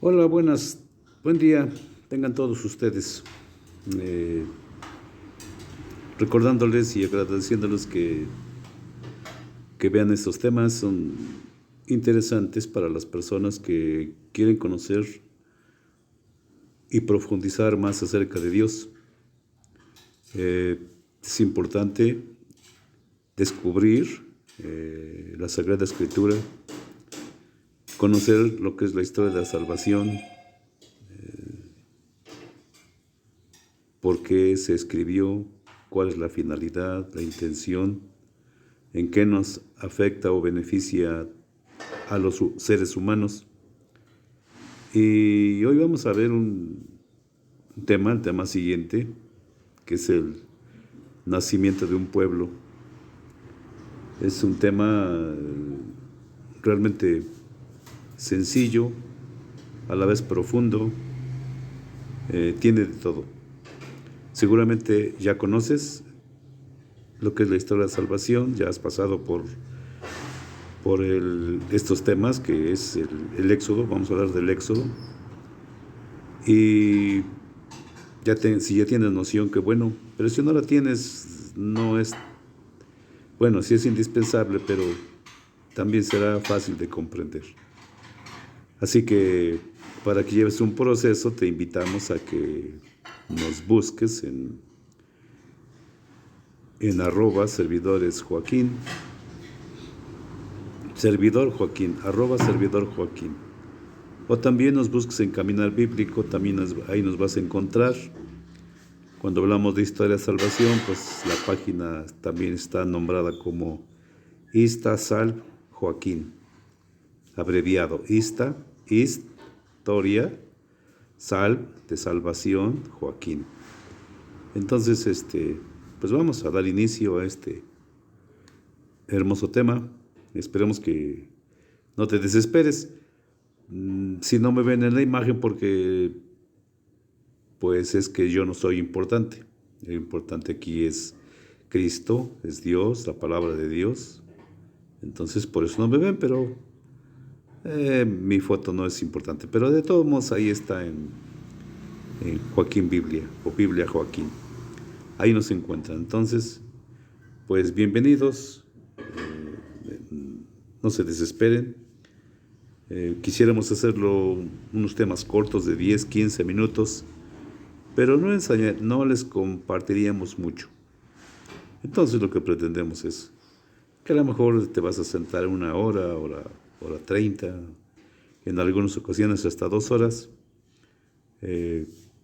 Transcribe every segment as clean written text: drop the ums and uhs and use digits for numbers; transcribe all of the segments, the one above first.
Hola, buen día, tengan todos ustedes. Eh, Recordándoles y agradeciéndoles que vean estos temas, son interesantes para las personas que quieren conocer y profundizar más acerca de Dios. Es importante descubrir la Sagrada Escritura, conocer lo que es la historia de la salvación, por qué se escribió, cuál es la finalidad, la intención, en qué nos afecta o beneficia a los seres humanos. Y hoy vamos a ver el tema siguiente, que es el nacimiento de un pueblo. Es un tema realmente sencillo, a la vez profundo, tiene de todo. Seguramente ya conoces lo que es la historia de la salvación, ya has pasado por estos temas, que es el Éxodo. Vamos a hablar del Éxodo. Y si ya tienes noción, que bueno, pero si no la tienes, no es, bueno, sí es indispensable, pero también será fácil de comprender. Así que para que lleves un proceso, te invitamos a que nos busques en @servidores Joaquín, servidor Joaquín. O también nos busques en Caminar Bíblico, también ahí nos vas a encontrar. Cuando hablamos de historia de salvación, pues la página también está nombrada como Ista Sal Joaquín, abreviado Historia Sal de Salvación Joaquín. Entonces, pues vamos a dar inicio a este hermoso tema. Esperemos que no te desesperes si no me ven en la imagen, porque pues es que yo no soy importante. Lo importante aquí es Cristo, es Dios, la palabra de Dios. Entonces por eso no me ven, pero mi foto no es importante. Pero de todos modos ahí está en Joaquín Biblia, o Biblia Joaquín. Ahí nos encuentran. Entonces, pues bienvenidos. No se desesperen. Quisiéramos hacerlo unos temas cortos de 10, 15 minutos, pero no les compartiríamos mucho. Entonces lo que pretendemos es que a lo mejor te vas a sentar una hora 30, en algunas ocasiones hasta 2 horas.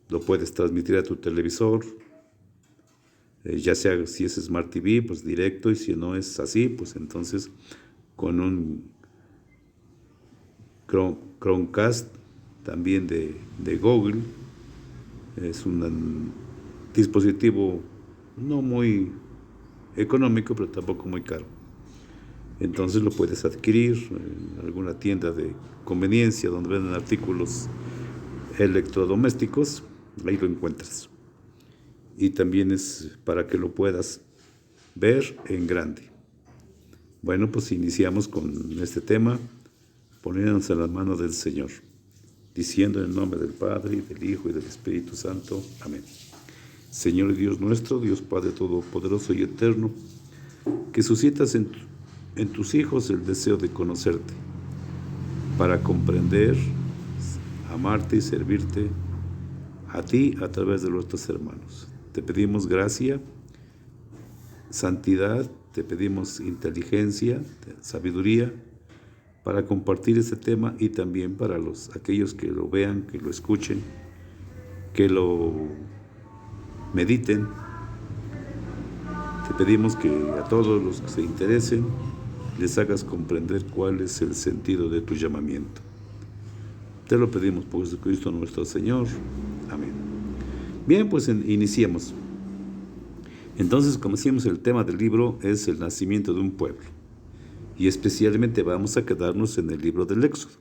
Lo puedes transmitir a tu televisor, ya sea si es Smart TV, pues directo, y si no es así, pues entonces con un Chromecast también de Google. Es un dispositivo no muy económico, pero tampoco muy caro. Entonces lo puedes adquirir en alguna tienda de conveniencia donde venden artículos electrodomésticos. Ahí lo encuentras. Y también es para que lo puedas ver en grande. Bueno, pues iniciamos con este tema, poniéndonos en las manos del Señor, diciendo en el nombre del Padre, y del Hijo, y del Espíritu Santo. Amén. Señor y Dios nuestro, Dios Padre Todopoderoso y Eterno, que suscitas en tus hijos el deseo de conocerte, para comprender, amarte y servirte a ti a través de nuestros hermanos. Te pedimos gracia, santidad, te pedimos inteligencia, sabiduría, para compartir este tema, y también para aquellos que lo vean, que lo escuchen, que lo mediten. Te pedimos que a todos los que se interesen les hagas comprender cuál es el sentido de tu llamamiento. Te lo pedimos por Jesucristo nuestro Señor. Amén. Bien, pues iniciemos. Entonces, como decíamos, el tema del libro es el nacimiento de un pueblo. Y especialmente vamos a quedarnos en el libro del Éxodo.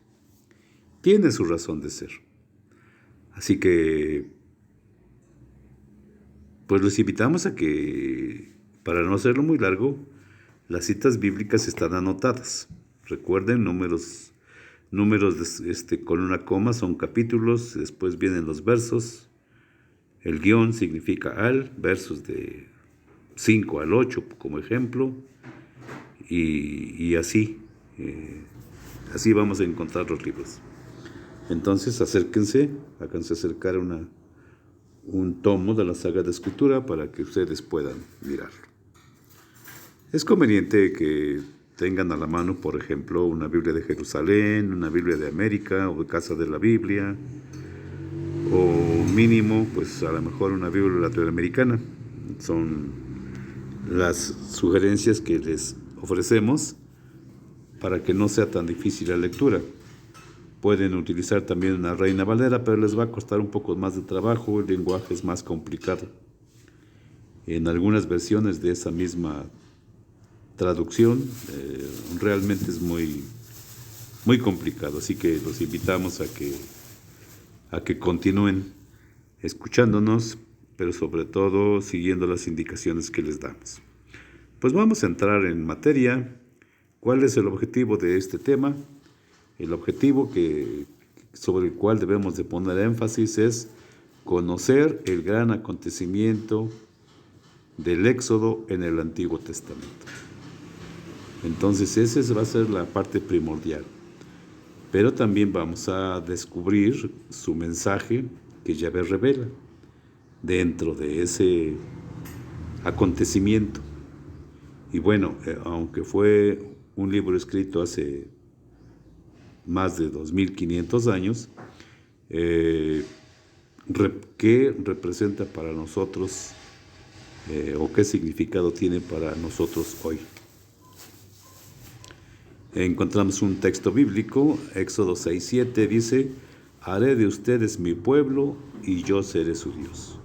Tiene su razón de ser. Así que, pues los invitamos a que, para no hacerlo muy largo, las citas bíblicas están anotadas. Recuerden, números Números con una coma son capítulos, después vienen los versos, el guión significa al, versos de 5 al 8 como ejemplo, y así, así vamos a encontrar los libros. Entonces acérquense, háganse acercar un tomo de la Sagrada Escritura para que ustedes puedan mirarlo. Es conveniente que tengan a la mano, por ejemplo, una Biblia de Jerusalén, una Biblia de América o de Casa de la Biblia, o mínimo, pues a lo mejor una Biblia latinoamericana. Son las sugerencias que les ofrecemos para que no sea tan difícil la lectura. Pueden utilizar también una Reina Valera, pero les va a costar un poco más de trabajo, el lenguaje es más complicado. En algunas versiones de esa misma traducción realmente es muy, muy complicado, así que los invitamos a que continúen escuchándonos, pero sobre todo siguiendo las indicaciones que les damos. Pues vamos a entrar en materia. ¿Cuál es el objetivo de este tema? El objetivo sobre el cual debemos de poner énfasis es conocer el gran acontecimiento del Éxodo en el Antiguo Testamento. Entonces esa va a ser la parte primordial. Pero también vamos a descubrir su mensaje que Yahvé revela dentro de ese acontecimiento. Y bueno, aunque fue un libro escrito hace más de 2500 años, ¿qué representa para nosotros o qué significado tiene para nosotros hoy? Encontramos un texto bíblico, Éxodo 6:7 dice: haré de ustedes mi pueblo y yo seré su Dios.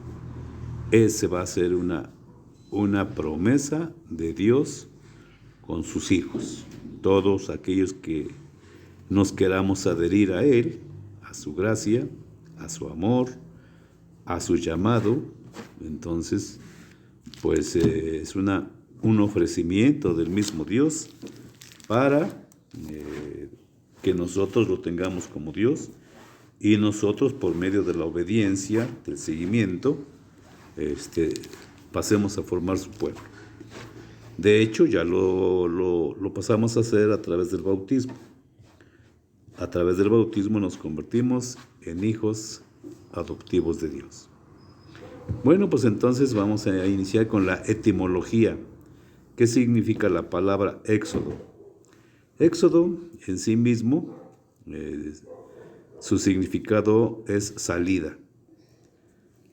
Ese va a ser una promesa de Dios con sus hijos. Todos aquellos que nos queramos adherir a Él, a su gracia, a su amor, a su llamado, entonces pues es un ofrecimiento del mismo Dios para que nosotros lo tengamos como Dios y nosotros por medio de la obediencia, del seguimiento, pasemos a formar su pueblo. De hecho, ya lo pasamos a hacer a través del bautismo. A través del bautismo nos convertimos en hijos adoptivos de Dios. Bueno, pues entonces vamos a iniciar con la etimología. ¿Qué significa la palabra éxodo? Éxodo en sí mismo, su significado es salida.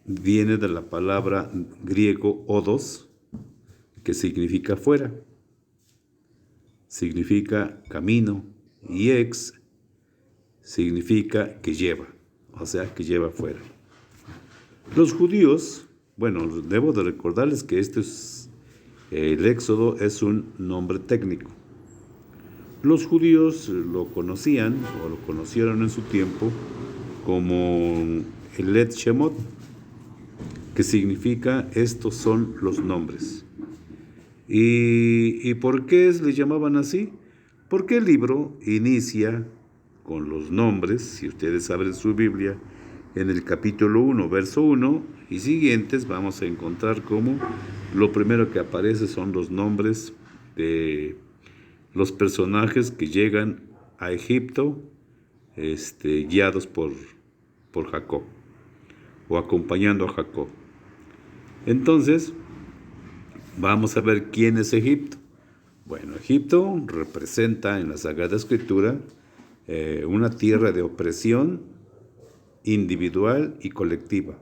Viene de la palabra griego odos, que significa fuera. Significa camino, y ex significa que lleva, o sea, que lleva fuera. Los judíos, bueno, debo de recordarles que el Éxodo es un nombre técnico. Los judíos lo conocían o lo conocieron en su tiempo como el Et Shemot, que significa estos son los nombres. ¿Y por qué le llamaban así? Porque el libro inicia con los nombres, si ustedes abren su Biblia, en el capítulo 1, verso 1 y siguientes, vamos a encontrar cómo lo primero que aparece son los nombres de los personajes que llegan a Egipto, guiados por Jacob, o acompañando a Jacob. Entonces, vamos a ver quién es Egipto. Bueno, Egipto representa en la Sagrada Escritura una tierra de opresión individual y colectiva,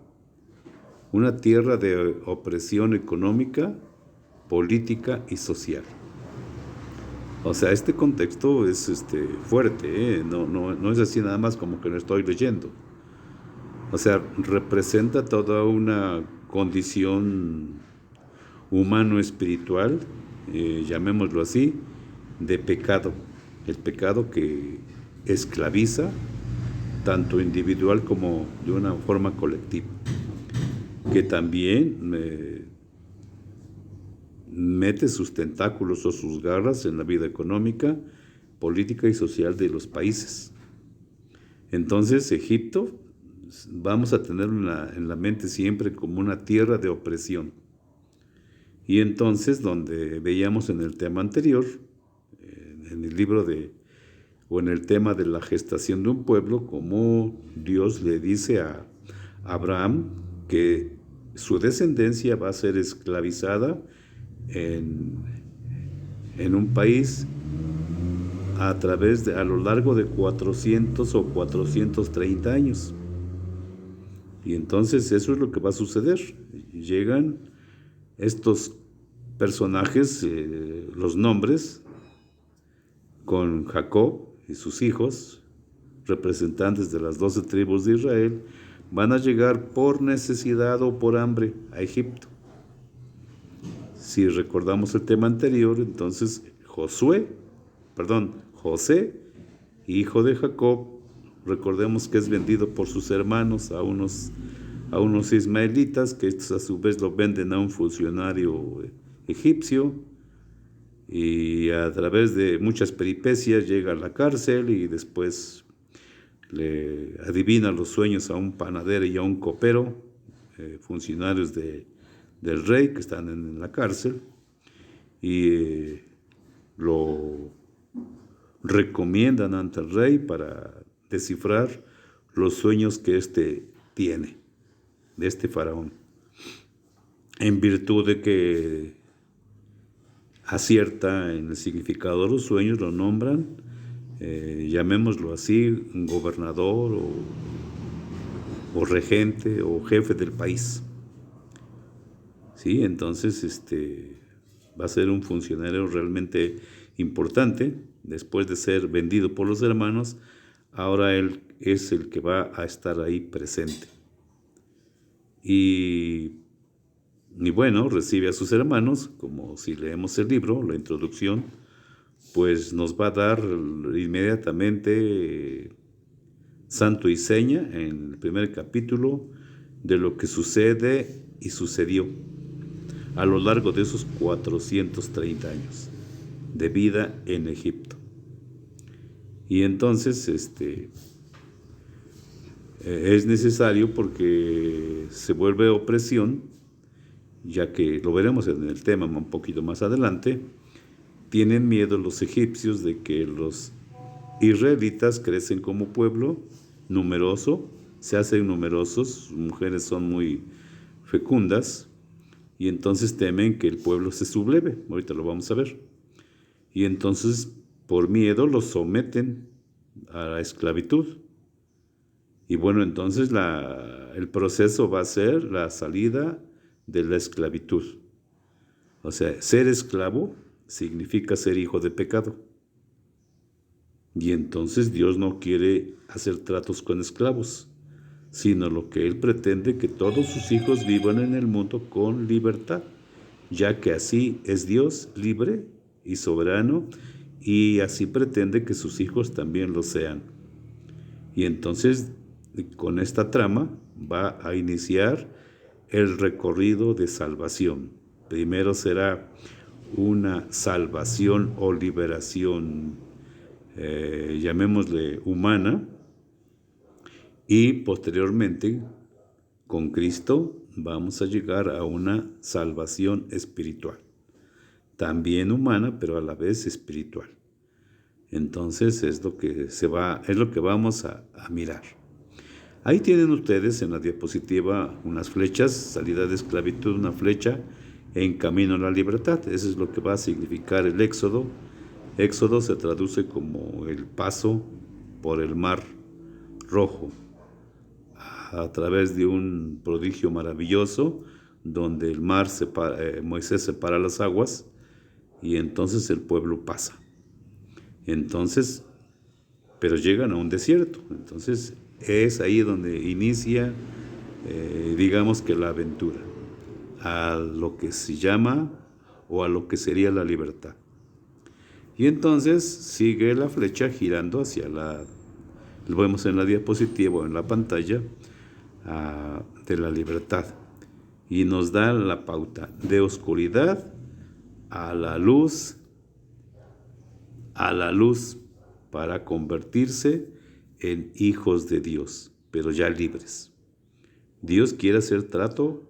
una tierra de opresión económica, política y social. O sea, este contexto es fuerte, no es así nada más como que lo estoy leyendo. O sea, representa toda una condición humano-espiritual, llamémoslo así, de pecado. El pecado que esclaviza tanto individual como de una forma colectiva, que también mete sus tentáculos o sus garras en la vida económica, política y social de los países. Entonces, Egipto vamos a tenerlo en la mente siempre como una tierra de opresión. Y entonces, donde veíamos en el tema anterior, en el libro o en el tema de la gestación de un pueblo, como Dios le dice a Abraham que su descendencia va a ser esclavizada en un país a lo largo de 400 o 430 años. Y entonces eso es lo que va a suceder. Llegan estos personajes, los nombres, con Jacob y sus hijos, representantes de las 12 tribus de Israel, van a llegar por necesidad o por hambre a Egipto. Si recordamos el tema anterior, entonces José, hijo de Jacob, recordemos que es vendido por sus hermanos a unos ismaelitas, que estos a su vez lo venden a un funcionario egipcio, y a través de muchas peripecias llega a la cárcel y después le adivina los sueños a un panadero y a un copero, funcionarios del rey que están en la cárcel, y lo recomiendan ante el rey para descifrar los sueños que éste tiene, de este faraón. En virtud de que acierta en el significado de los sueños, lo nombran, llamémoslo así, un gobernador o regente o jefe del país. ¿Sí? Entonces va a ser un funcionario realmente importante. Después de ser vendido por los hermanos, ahora él es el que va a estar ahí presente. Y bueno, recibe a sus hermanos, como si leemos el libro, la introducción, pues nos va a dar inmediatamente santo y seña en el primer capítulo de lo que sucede y sucedió a lo largo de esos 430 años de vida en Egipto. Y entonces es necesario porque se vuelve opresión, ya que lo veremos en el tema un poquito más adelante. Tienen miedo los egipcios de que los israelitas crecen como pueblo numeroso, se hacen numerosos, sus mujeres son muy fecundas, y entonces temen que el pueblo se subleve. Ahorita lo vamos a ver. Y entonces, por miedo, los someten a la esclavitud. Y bueno, entonces el proceso va a ser la salida de la esclavitud. O sea, ser esclavo significa ser hijo de pecado. Y entonces Dios no quiere hacer tratos con esclavos, sino lo que Él pretende que todos sus hijos vivan en el mundo con libertad, ya que así es Dios libre y soberano, y así pretende que sus hijos también lo sean. Y entonces, con esta trama, va a iniciar el recorrido de salvación. Primero será una salvación o liberación, llamémosle humana, y posteriormente, con Cristo, vamos a llegar a una salvación espiritual, también humana, pero a la vez espiritual. Entonces es lo que vamos a mirar. Ahí tienen ustedes en la diapositiva unas flechas, salida de esclavitud, una flecha en camino a la libertad. Eso es lo que va a significar el Éxodo. Éxodo se traduce como el paso por el mar rojo, a través de un prodigio maravilloso, donde el mar Moisés separa las aguas, y entonces el pueblo pasa. Entonces, pero llegan a un desierto. Entonces es ahí donde inicia, digamos que la aventura, a lo que se llama o a lo que sería la libertad. Y entonces sigue la flecha girando hacia lo vemos en la diapositiva o en la pantalla, de la libertad. Y nos da la pauta de oscuridad a la luz, para convertirse en hijos de Dios, pero ya libres. Dios quiere hacer trato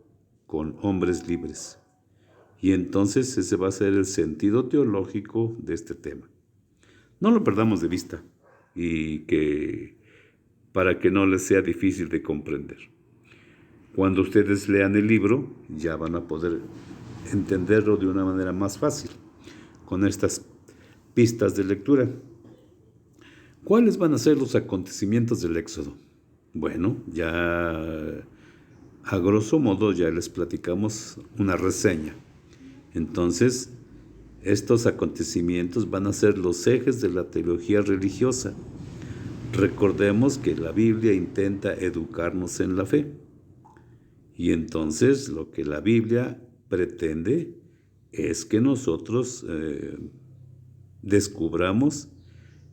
con hombres libres. Y entonces ese va a ser el sentido teológico de este tema. No lo perdamos de vista y para que no les sea difícil de comprender. Cuando ustedes lean el libro, ya van a poder entenderlo de una manera más fácil, con estas pistas de lectura. ¿Cuáles van a ser los acontecimientos del Éxodo? Bueno, ya a grosso modo ya les platicamos una reseña. Entonces, estos acontecimientos van a ser los ejes de la teología religiosa. Recordemos que la Biblia intenta educarnos en la fe. Y entonces lo que la Biblia pretende es que nosotros descubramos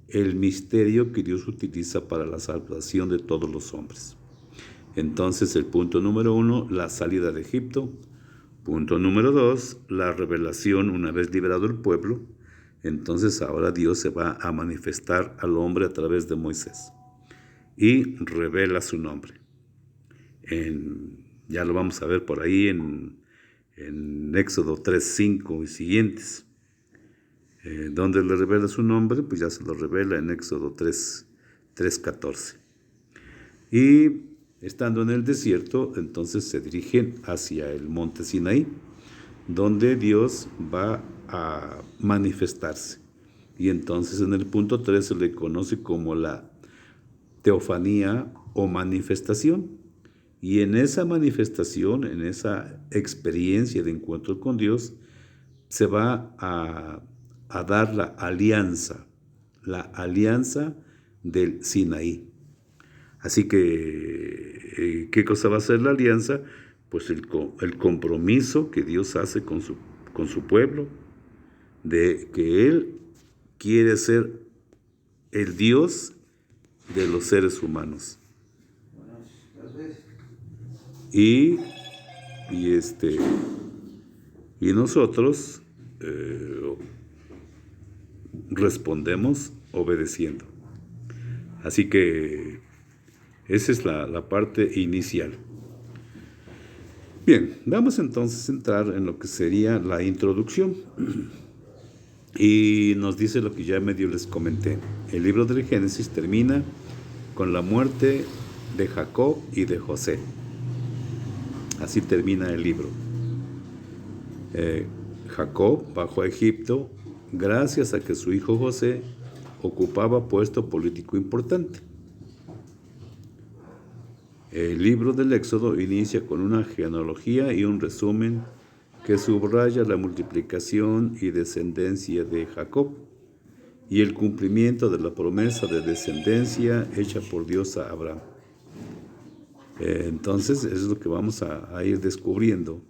el misterio que Dios utiliza para la salvación de todos los hombres. Entonces, el punto número 1, la salida de Egipto. Punto número 2, la revelación una vez liberado el pueblo. Entonces ahora Dios se va a manifestar al hombre a través de Moisés y revela su nombre. Ya lo vamos a ver por ahí en Éxodo 3:5 y siguientes. Donde le revela su nombre, pues ya se lo revela en Éxodo 3:14. Y estando en el desierto, entonces se dirigen hacia el monte Sinaí, donde Dios va a manifestarse. Y entonces en el punto 3 se le conoce como la teofanía o manifestación. Y en esa manifestación, en esa experiencia de encuentro con Dios, se va a dar la alianza del Sinaí. Así que, ¿qué cosa va a ser la alianza? Pues el compromiso que Dios hace con su pueblo, de que Él quiere ser el Dios de los seres humanos. Y nosotros respondemos obedeciendo. Así que esa es la parte inicial. Bien, vamos entonces a entrar en lo que sería la introducción. Y nos dice lo que ya medio les comenté. El libro del Génesis termina con la muerte de Jacob y de José. Así termina el libro. Jacob bajó a Egipto gracias a que su hijo José ocupaba puesto político importante. El libro del Éxodo inicia con una genealogía y un resumen que subraya la multiplicación y descendencia de Jacob y el cumplimiento de la promesa de descendencia hecha por Dios a Abraham. Entonces, eso es lo que vamos a ir descubriendo,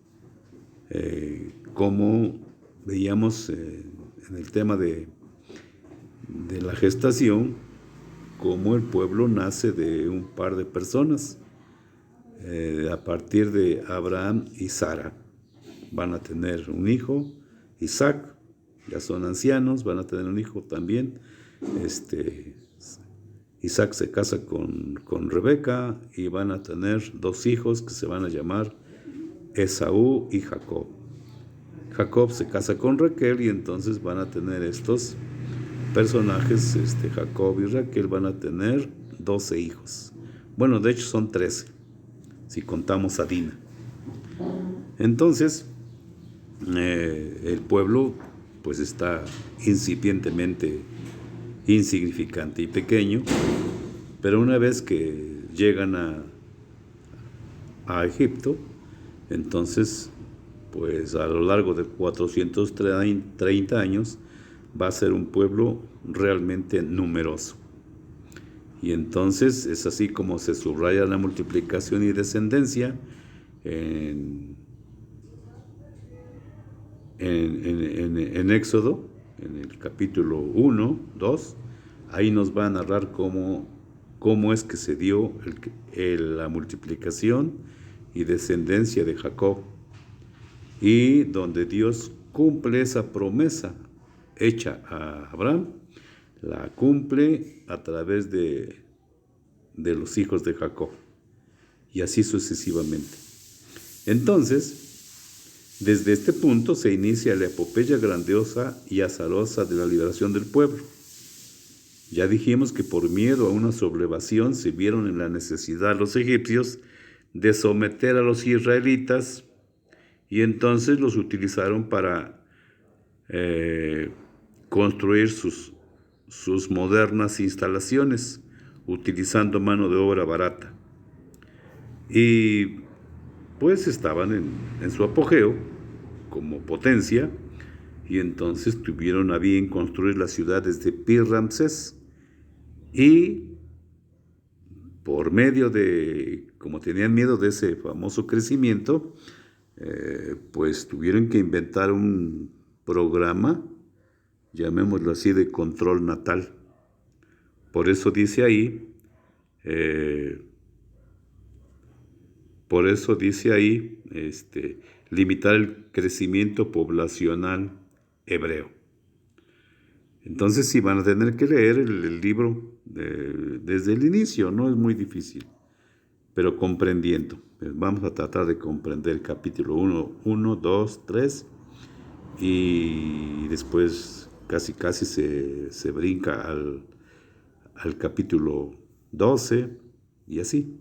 como veíamos en el tema de la gestación, cómo el pueblo nace de un par de personas, a partir de Abraham y Sara. Van a tener un hijo, Isaac, ya son ancianos, van a tener un hijo también. Isaac se casa con Rebeca y van a tener 2 hijos que se van a llamar Esaú y Jacob. Jacob se casa con Raquel y entonces van a tener estos personajes, Jacob y Raquel van a tener 12 hijos. Bueno, de hecho son 13, si contamos a Dina. Entonces, el pueblo pues está incipientemente insignificante y pequeño, pero una vez que llegan a Egipto, entonces pues a lo largo de 430 años va a ser un pueblo realmente numeroso. Y entonces es así como se subraya la multiplicación y descendencia en Éxodo, en el capítulo 1, 2, ahí nos va a narrar cómo es que se dio la multiplicación y descendencia de Jacob, y donde Dios cumple esa promesa hecha a Abraham, la cumple a través de de los hijos de Jacob, y así sucesivamente. Entonces, desde este punto se inicia la epopeya grandiosa y azarosa de la liberación del pueblo. Ya dijimos que por miedo a una sublevación se vieron en la necesidad los egipcios de someter a los israelitas, y entonces los utilizaron para construir sus modernas instalaciones, utilizando mano de obra barata. Y pues estaban en su apogeo como potencia, y entonces tuvieron a bien construir las ciudades de Pi-Ramsés, y por medio de, como tenían miedo de ese famoso crecimiento, pues tuvieron que inventar un programa, llamémoslo así, de control natal. Por eso dice ahí, limitar el crecimiento poblacional hebreo. Entonces sí van a tener que leer el libro desde el inicio, no es muy difícil, pero comprendiendo. Vamos a tratar de comprender el capítulo 1, 2, 3, y después casi se brinca al capítulo 12, y así.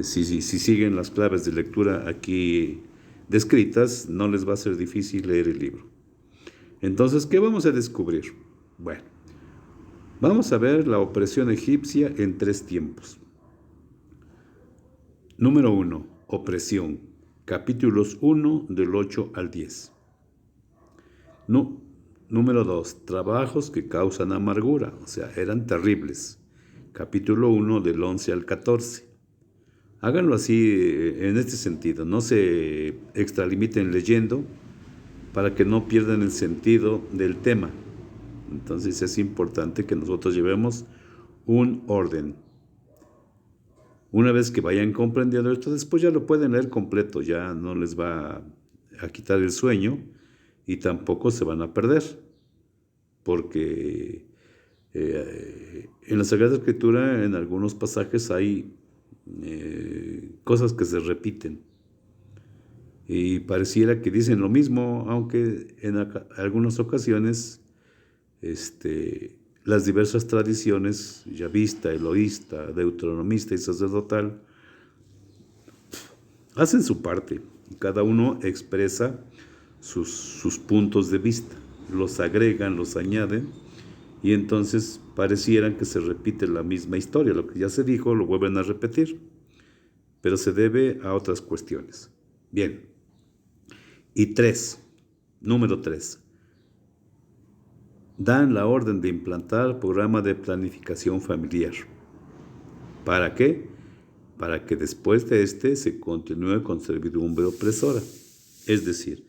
Si siguen las claves de lectura aquí descritas, no les va a ser difícil leer el libro. Entonces, ¿qué vamos a descubrir? Bueno, vamos a ver la opresión egipcia en 3 tiempos. Número 1, opresión, capítulos 1 del 8 al 10. Número 2, trabajos que causan amargura, o sea, eran terribles, capítulo 1 del 11 al 14. Háganlo así en este sentido, no se extralimiten leyendo para que no pierdan el sentido del tema. Entonces es importante que nosotros llevemos un orden. Una vez que vayan comprendiendo esto, después ya lo pueden leer completo, ya no les va a quitar el sueño y tampoco se van a perder, porque en la Sagrada Escritura en algunos pasajes hay cosas que se repiten y pareciera que dicen lo mismo, aunque en algunas ocasiones las diversas tradiciones, yavista, eloísta, deuteronomista y sacerdotal, hacen su parte. Cada uno expresa sus puntos de vista, los agregan, los añaden, y entonces parecieran que se repite la misma historia. Lo que ya se dijo lo vuelven a repetir, pero se debe a otras cuestiones. Bien. Y número 3. Dan la orden de implantar programa de planificación familiar. ¿Para qué? Para que después de se continúe con servidumbre opresora. Es decir,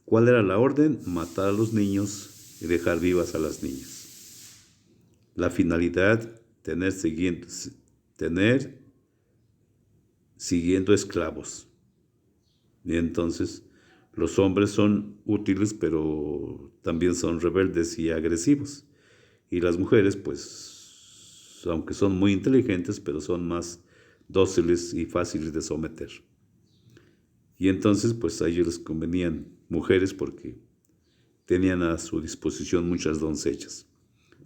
¿cuál era la orden? Matar a los niños y dejar vivas a las niñas. La finalidad, tener siguiendo esclavos. Y entonces los hombres son útiles, pero también son rebeldes y agresivos. Y las mujeres, pues, aunque son muy inteligentes, pero son más dóciles y fáciles de someter. Y entonces, pues, a ellos les convenían mujeres porque tenían a su disposición muchas doncellas.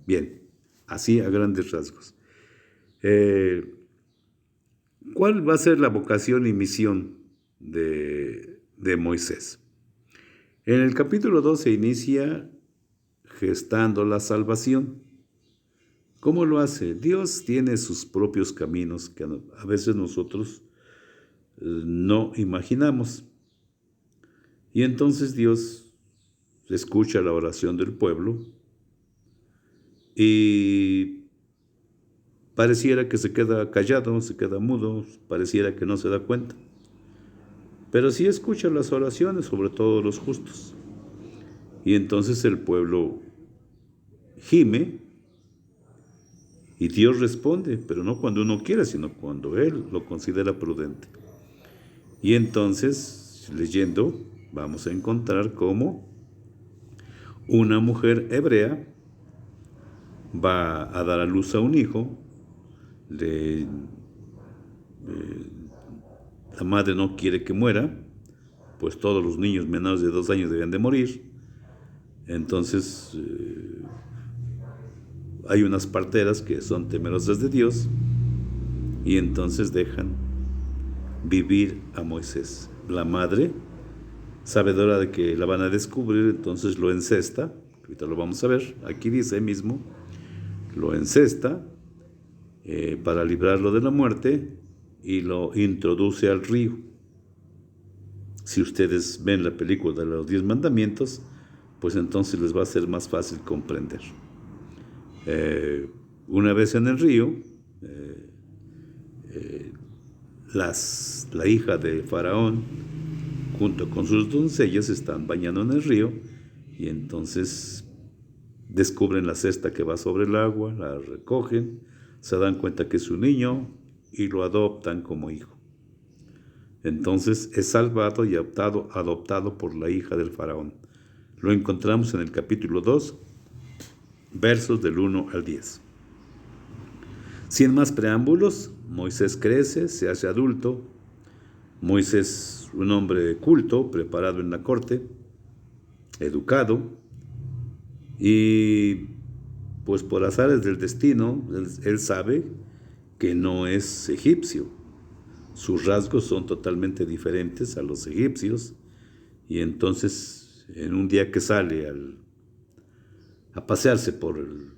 Bien, así a grandes rasgos. ¿Cuál va a ser la vocación y misión de Moisés? En el capítulo 2 se inicia gestando la salvación. ¿Cómo lo hace? Dios tiene sus propios caminos que a veces nosotros no imaginamos. Y entonces Dios escucha la oración del pueblo y pareciera que se queda callado, se queda mudo, pareciera que no se da cuenta. Pero sí escucha las oraciones, sobre todo los justos. Y entonces el pueblo gime y Dios responde, pero no cuando uno quiera, sino cuando Él lo considera prudente. Y entonces, leyendo, vamos a encontrar cómo una mujer hebrea va a dar a luz a un hijo, le- la madre no quiere que muera, pues todos los niños menores de 2 años deben de morir. Entonces hay unas parteras que son temerosas de Dios y entonces dejan vivir a Moisés. La madre, sabedora de que la van a descubrir, entonces lo encesta. Ahorita lo vamos a ver. Aquí dice mismo, lo encesta para librarlo de la muerte y lo introduce al río. Si ustedes ven la película de los 10 mandamientos, pues entonces les va a ser más fácil comprender. Una vez en el río, la hija de Faraón, junto con sus doncellas, están bañando en el río y entonces descubren la cesta que va sobre el agua, la recogen, se dan cuenta que es su niño y lo adoptan como hijo. Entonces es salvado y adoptado por la hija del Faraón. Lo encontramos en el capítulo 2, versos del 1 al 10. Sin más preámbulos, Moisés crece, se hace adulto. Moisés, un hombre culto, preparado en la corte, educado, y pues por azares del destino, él sabe que no es egipcio. Sus rasgos son totalmente diferentes a los egipcios, y entonces en un día que sale a pasearse por el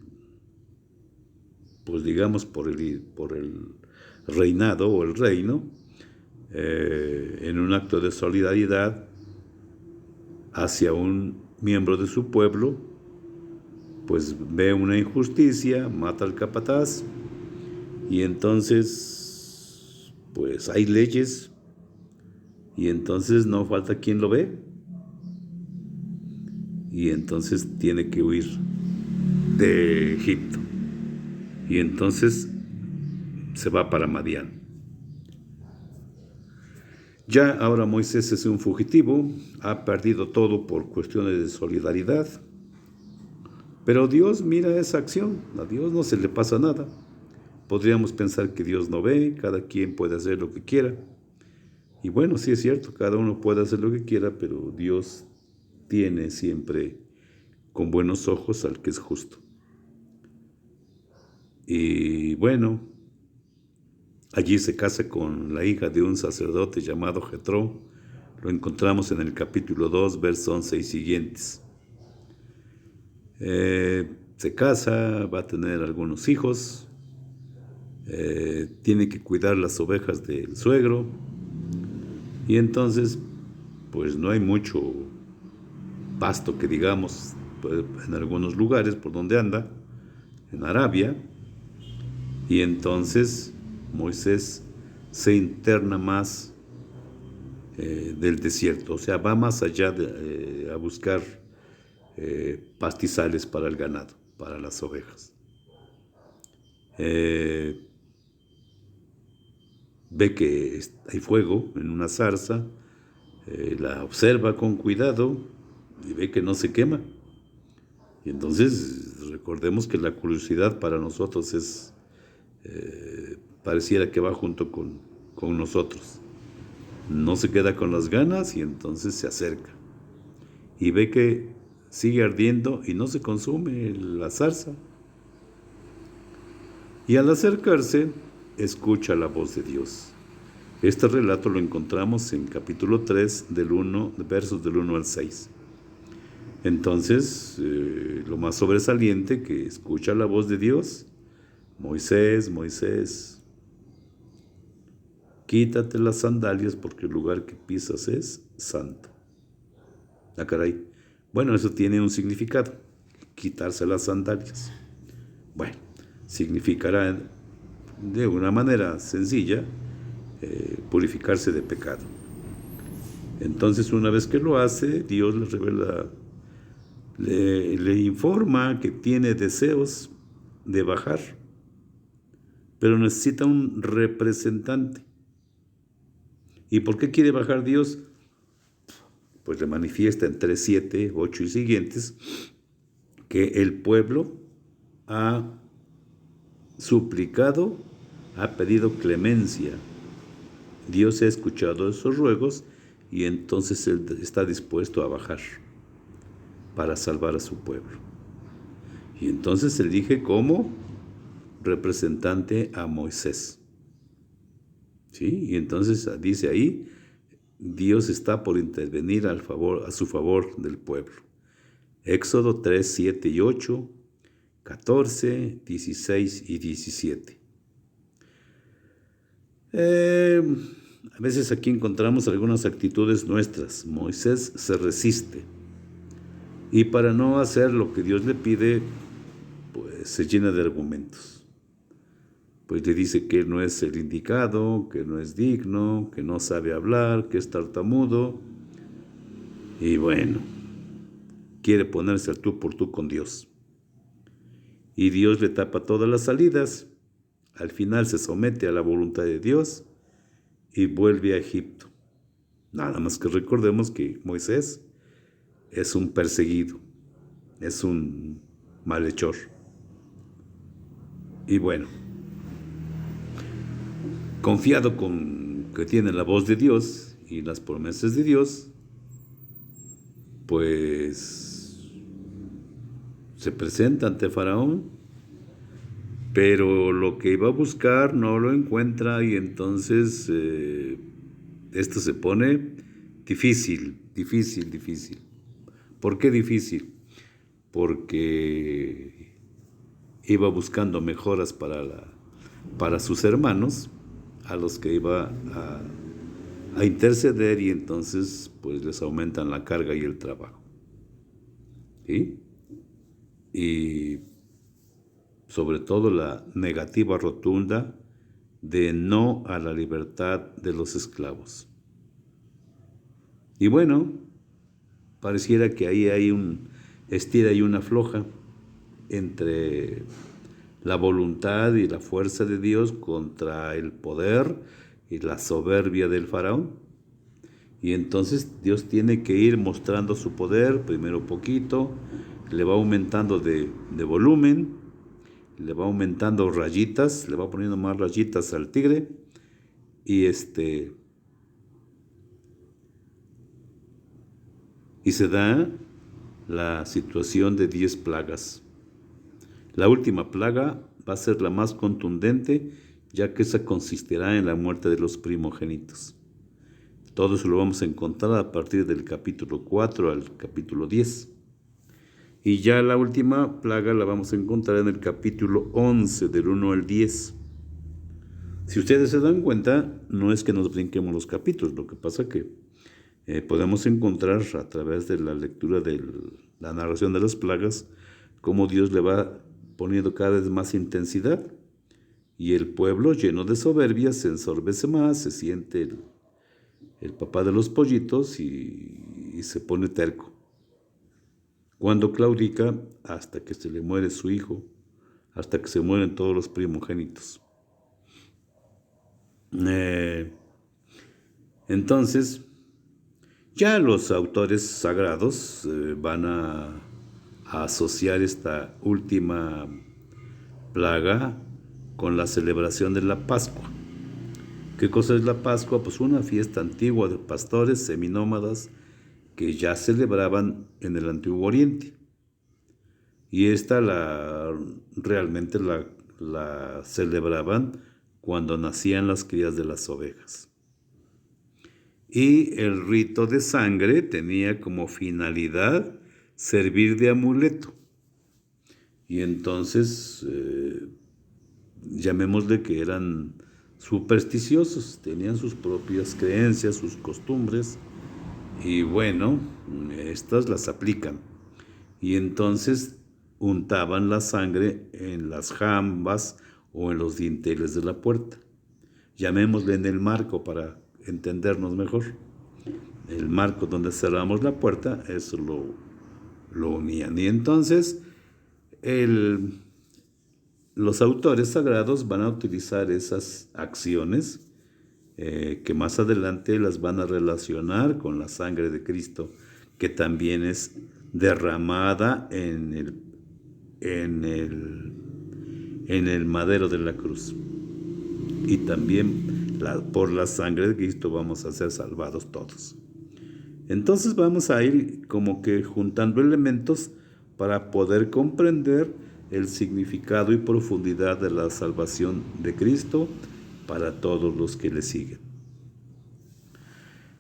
reinado o el reino, en un acto de solidaridad hacia un miembro de su pueblo, pues ve una injusticia, mata al capataz y entonces pues hay leyes y entonces no falta quien lo ve y entonces tiene que huir de Egipto y entonces se va para Madián. Ya ahora Moisés es un fugitivo, ha perdido todo por cuestiones de solidaridad, pero Dios mira esa acción, a Dios no se le pasa nada. Podríamos pensar que Dios no ve, cada quien puede hacer lo que quiera. Y bueno, sí es cierto, cada uno puede hacer lo que quiera, pero Dios tiene siempre con buenos ojos al que es justo. Y bueno, allí se casa con la hija de un sacerdote llamado Jetro. Lo encontramos en el capítulo 2, versos 11 y siguientes. Se casa, va a tener algunos hijos, tiene que cuidar las ovejas del suegro y entonces pues no hay mucho pasto que digamos en algunos lugares por donde anda, en Arabia, y entonces Moisés se interna más del desierto, o sea, va más allá a buscar pastizales para el ganado, para las ovejas. Ve que hay fuego en una zarza, la observa con cuidado y ve que no se quema. Y entonces recordemos que la curiosidad para nosotros es, pareciera que va junto con nosotros. No se queda con las ganas y entonces se acerca. Y ve que sigue ardiendo y no se consume la zarza. Y al acercarse, escucha la voz de Dios. Este relato lo encontramos en capítulo 3, versos del 1 al 6. Entonces, lo más sobresaliente que escucha la voz de Dios: Moisés, Moisés, quítate las sandalias porque el lugar que pisas es santo. Ah, caray. Bueno, eso tiene un significado, quitarse las sandalias. Bueno, significará de una manera sencilla purificarse de pecado. Entonces, una vez que lo hace, Dios le revela, le informa que tiene deseos de bajar, pero necesita un representante. ¿Y por qué quiere bajar Dios? Pues le manifiesta en 3, 7, 8 y siguientes que el pueblo ha suplicado ha pedido clemencia. Dios ha escuchado esos ruegos y entonces Él está dispuesto a bajar para salvar a su pueblo. Y entonces elige como representante a Moisés. ¿Sí? Y entonces dice ahí, Dios está por intervenir a su favor del pueblo. Éxodo 3, 7 y 8, 14, 16 y 17. A veces aquí encontramos algunas actitudes nuestras. Moisés se resiste y para no hacer lo que Dios le pide, pues se llena de argumentos. Pues le dice que él no es el indicado, que no es digno, que no sabe hablar, que es tartamudo. Y bueno, quiere ponerse al tú por tú con Dios. Y Dios le tapa todas las salidas. Al final se somete a la voluntad de Dios y vuelve a Egipto. Nada más que recordemos que Moisés es un perseguido, es un malhechor. Y bueno, confiado con que tiene la voz de Dios y las promesas de Dios, pues se presenta ante Faraón, pero lo que iba a buscar no lo encuentra y entonces esto se pone difícil. ¿Por qué difícil? Porque iba buscando mejoras para sus hermanos, a los que iba a interceder y entonces pues les aumentan la carga y el trabajo. ¿Sí? Y sobre todo la negativa rotunda de no a la libertad de los esclavos. Y bueno, pareciera que ahí hay un estira y una afloja entre la voluntad y la fuerza de Dios contra el poder y la soberbia del faraón. Y entonces Dios tiene que ir mostrando su poder, primero poquito, le va aumentando de volumen, le va aumentando rayitas, le va poniendo más rayitas al tigre, y se da la situación de 10 plagas. La última plaga va a ser la más contundente, ya que esa consistirá en la muerte de los primogénitos. Todo eso lo vamos a encontrar a partir del capítulo 4 al capítulo 10. Y ya la última plaga la vamos a encontrar en el capítulo 11, del 1 al 10. Si ustedes se dan cuenta, no es que nos brinquemos los capítulos, lo que pasa que podemos encontrar a través de la lectura de la narración de las plagas, cómo Dios le va poniendo cada vez más intensidad y el pueblo, lleno de soberbia, se ensorbece más, se siente el papá de los pollitos y se pone terco. Cuando claudica, hasta que se le muere su hijo, hasta que se mueren todos los primogénitos. Entonces, ya los autores sagrados van a asociar esta última plaga con la celebración de la Pascua. ¿Qué cosa es la Pascua? Pues una fiesta antigua de pastores seminómadas que ya celebraban en el Antiguo Oriente. Y esta realmente la celebraban cuando nacían las crías de las ovejas. Y el rito de sangre tenía como finalidad servir de amuleto. Y entonces, llamémosle que eran supersticiosos, tenían sus propias creencias, sus costumbres, y bueno, estas las aplican. Y entonces untaban la sangre en las jambas o en los dinteles de la puerta. Llamémosle en el marco para entendernos mejor. El marco donde cerramos la puerta, eso lo unían. Y entonces los autores sagrados van a utilizar esas acciones que más adelante las van a relacionar con la sangre de Cristo, que también es derramada en el madero de la cruz. y también por la sangre de Cristo vamos a ser salvados todos. Entonces vamos a ir como que juntando elementos para poder comprender el significado y profundidad de la salvación de Cristo para todos los que le siguen.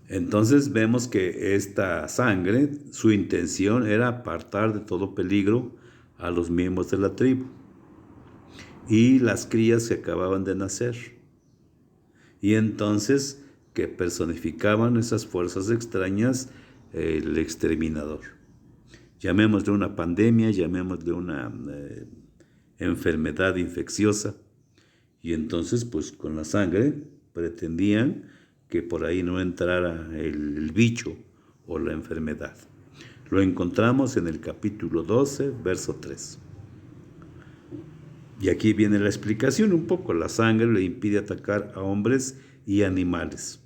Entonces vemos que esta sangre, su intención era apartar de todo peligro a los miembros de la tribu y las crías que acababan de nacer. Y entonces que personificaban esas fuerzas extrañas, el exterminador. Llamémosle una pandemia, llamémosle una enfermedad infecciosa. Y entonces, pues con la sangre pretendían que por ahí no entrara el bicho o la enfermedad. Lo encontramos en el capítulo 12, verso 3. Y aquí viene la explicación un poco. La sangre le impide atacar a hombres y animales.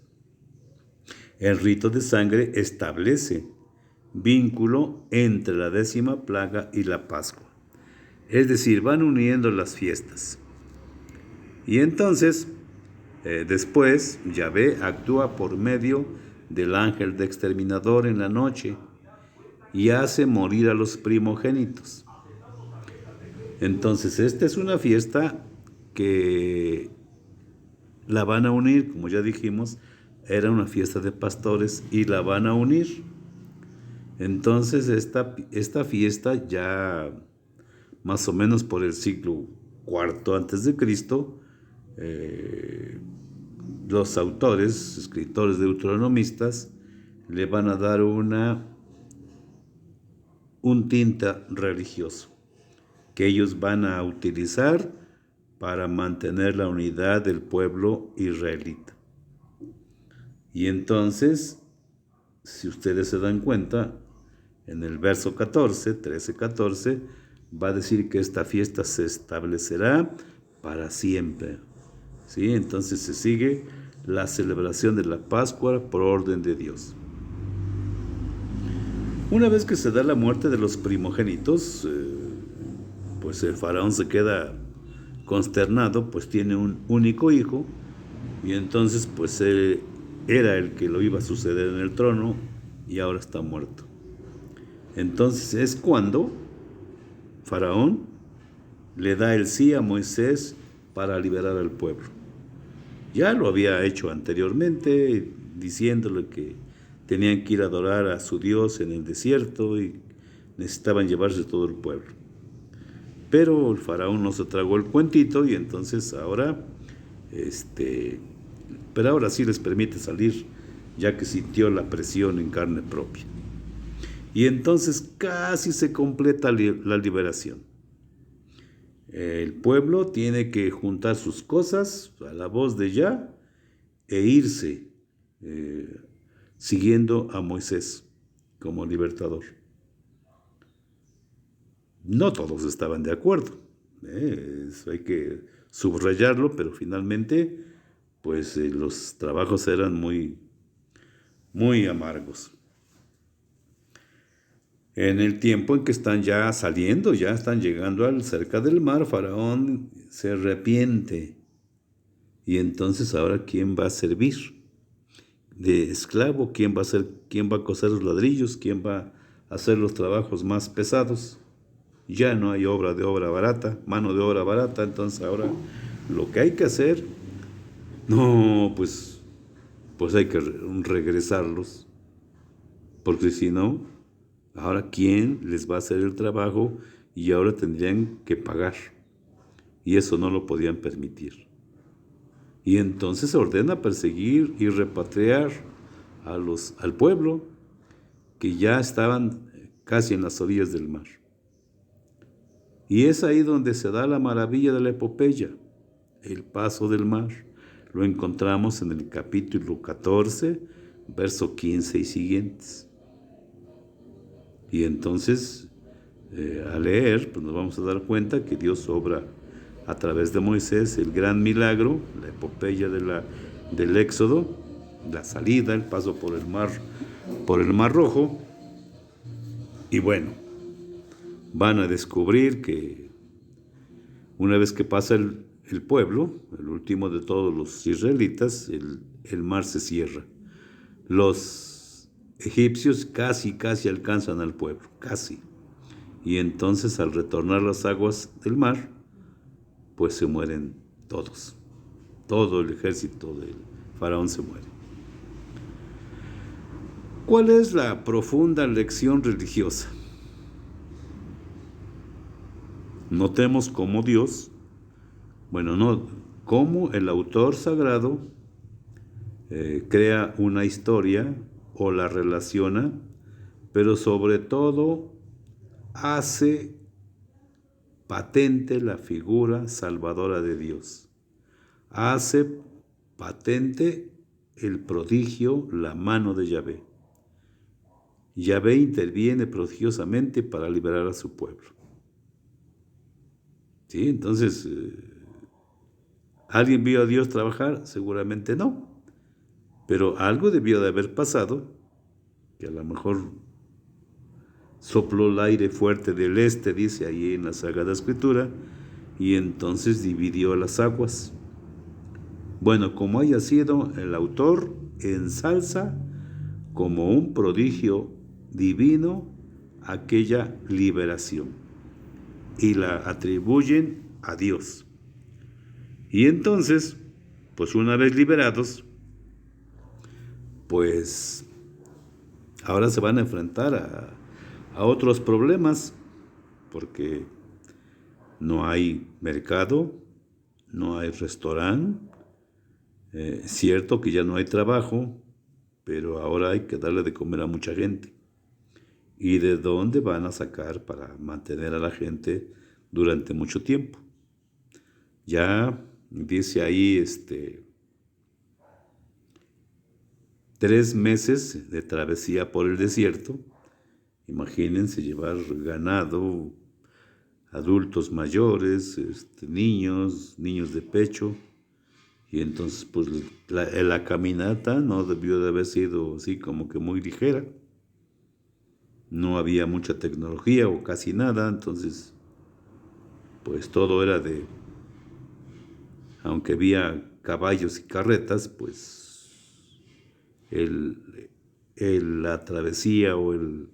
El rito de sangre establece vínculo entre la 10ª plaga y la Pascua. Es decir, van uniendo las fiestas. Y entonces, después, Yahvé actúa por medio del ángel de exterminador en la noche y hace morir a los primogénitos. Entonces, esta es una fiesta que la van a unir, como ya dijimos, era una fiesta de pastores y la van a unir. Entonces, esta fiesta ya más o menos por el siglo IV antes de Cristo, los autores, escritores deuteronomistas, le van a dar un tinte religioso que ellos van a utilizar para mantener la unidad del pueblo israelita. Y entonces, si ustedes se dan cuenta, en el verso 14, 13-14, va a decir que esta fiesta se establecerá para siempre. ¿Sí? Entonces se sigue la celebración de la Pascua por orden de Dios. Una vez que se da la muerte de los primogénitos, pues el faraón se queda consternado, pues tiene un único hijo, y entonces pues él era el que lo iba a suceder en el trono, y ahora está muerto. Entonces es cuando Faraón le da el sí a Moisés para liberar al pueblo. Ya lo había hecho anteriormente, diciéndole que tenían que ir a adorar a su Dios en el desierto y necesitaban llevarse todo el pueblo. Pero el faraón no se tragó el cuentito y entonces ahora, pero ahora sí les permite salir, ya que sintió la presión en carne propia. Y entonces casi se completa la liberación. El pueblo tiene que juntar sus cosas a la voz de Yah e irse siguiendo a Moisés como libertador. No todos estaban de acuerdo, eso hay que subrayarlo, pero finalmente pues los trabajos eran muy, muy amargos. En el tiempo en que están ya saliendo, ya están llegando cerca del mar, Faraón se arrepiente. Y entonces ahora, ¿quién va a servir de esclavo? ¿Quién va a coser los ladrillos? ¿Quién va a hacer los trabajos más pesados? Ya no hay mano de obra barata, entonces ahora lo que hay que hacer, pues hay que regresarlos, porque si no, ahora ¿quién les va a hacer el trabajo? Y ahora tendrían que pagar. Y eso no lo podían permitir. Y entonces se ordena perseguir y repatriar al pueblo que ya estaban casi en las orillas del mar. Y es ahí donde se da la maravilla de la epopeya, el paso del mar. Lo encontramos en el capítulo 14, verso 15 y siguientes. Y entonces, al leer, pues nos vamos a dar cuenta que Dios obra a través de Moisés el gran milagro, la epopeya del Éxodo, la salida, el paso por el mar Rojo. Y bueno, van a descubrir que una vez que pasa el pueblo, el último de todos los israelitas, el mar se cierra. Los egipcios casi alcanzan al pueblo, casi. Y entonces al retornar las aguas del mar, pues se mueren todos. Todo el ejército del faraón se muere. ¿Cuál es la profunda lección religiosa? Notemos cómo Dios, cómo el autor sagrado crea una historia o la relaciona, pero sobre todo hace patente la figura salvadora de Dios. Hace patente el prodigio, la mano de Yahvé. Yahvé interviene prodigiosamente para liberar a su pueblo. ¿Sí? Entonces, ¿alguien vio a Dios trabajar? Seguramente no. Pero algo debió de haber pasado, que a lo mejor sopló el aire fuerte del este, dice ahí en la Sagrada Escritura, y entonces dividió las aguas. Bueno, como haya sido, el autor ensalza como un prodigio divino aquella liberación y la atribuyen a Dios. Y entonces, pues una vez liberados, pues ahora se van a enfrentar a otros problemas, porque no hay mercado, no hay restaurante, cierto que ya no hay trabajo, pero ahora hay que darle de comer a mucha gente. ¿Y de dónde van a sacar para mantener a la gente durante mucho tiempo? Ya dice ahí 3 meses de travesía por el desierto. Imagínense llevar ganado, adultos mayores, niños de pecho. Y entonces, pues, la caminata no debió de haber sido así como que muy ligera. No había mucha tecnología o casi nada, entonces, pues todo era aunque había caballos y carretas, pues la travesía o el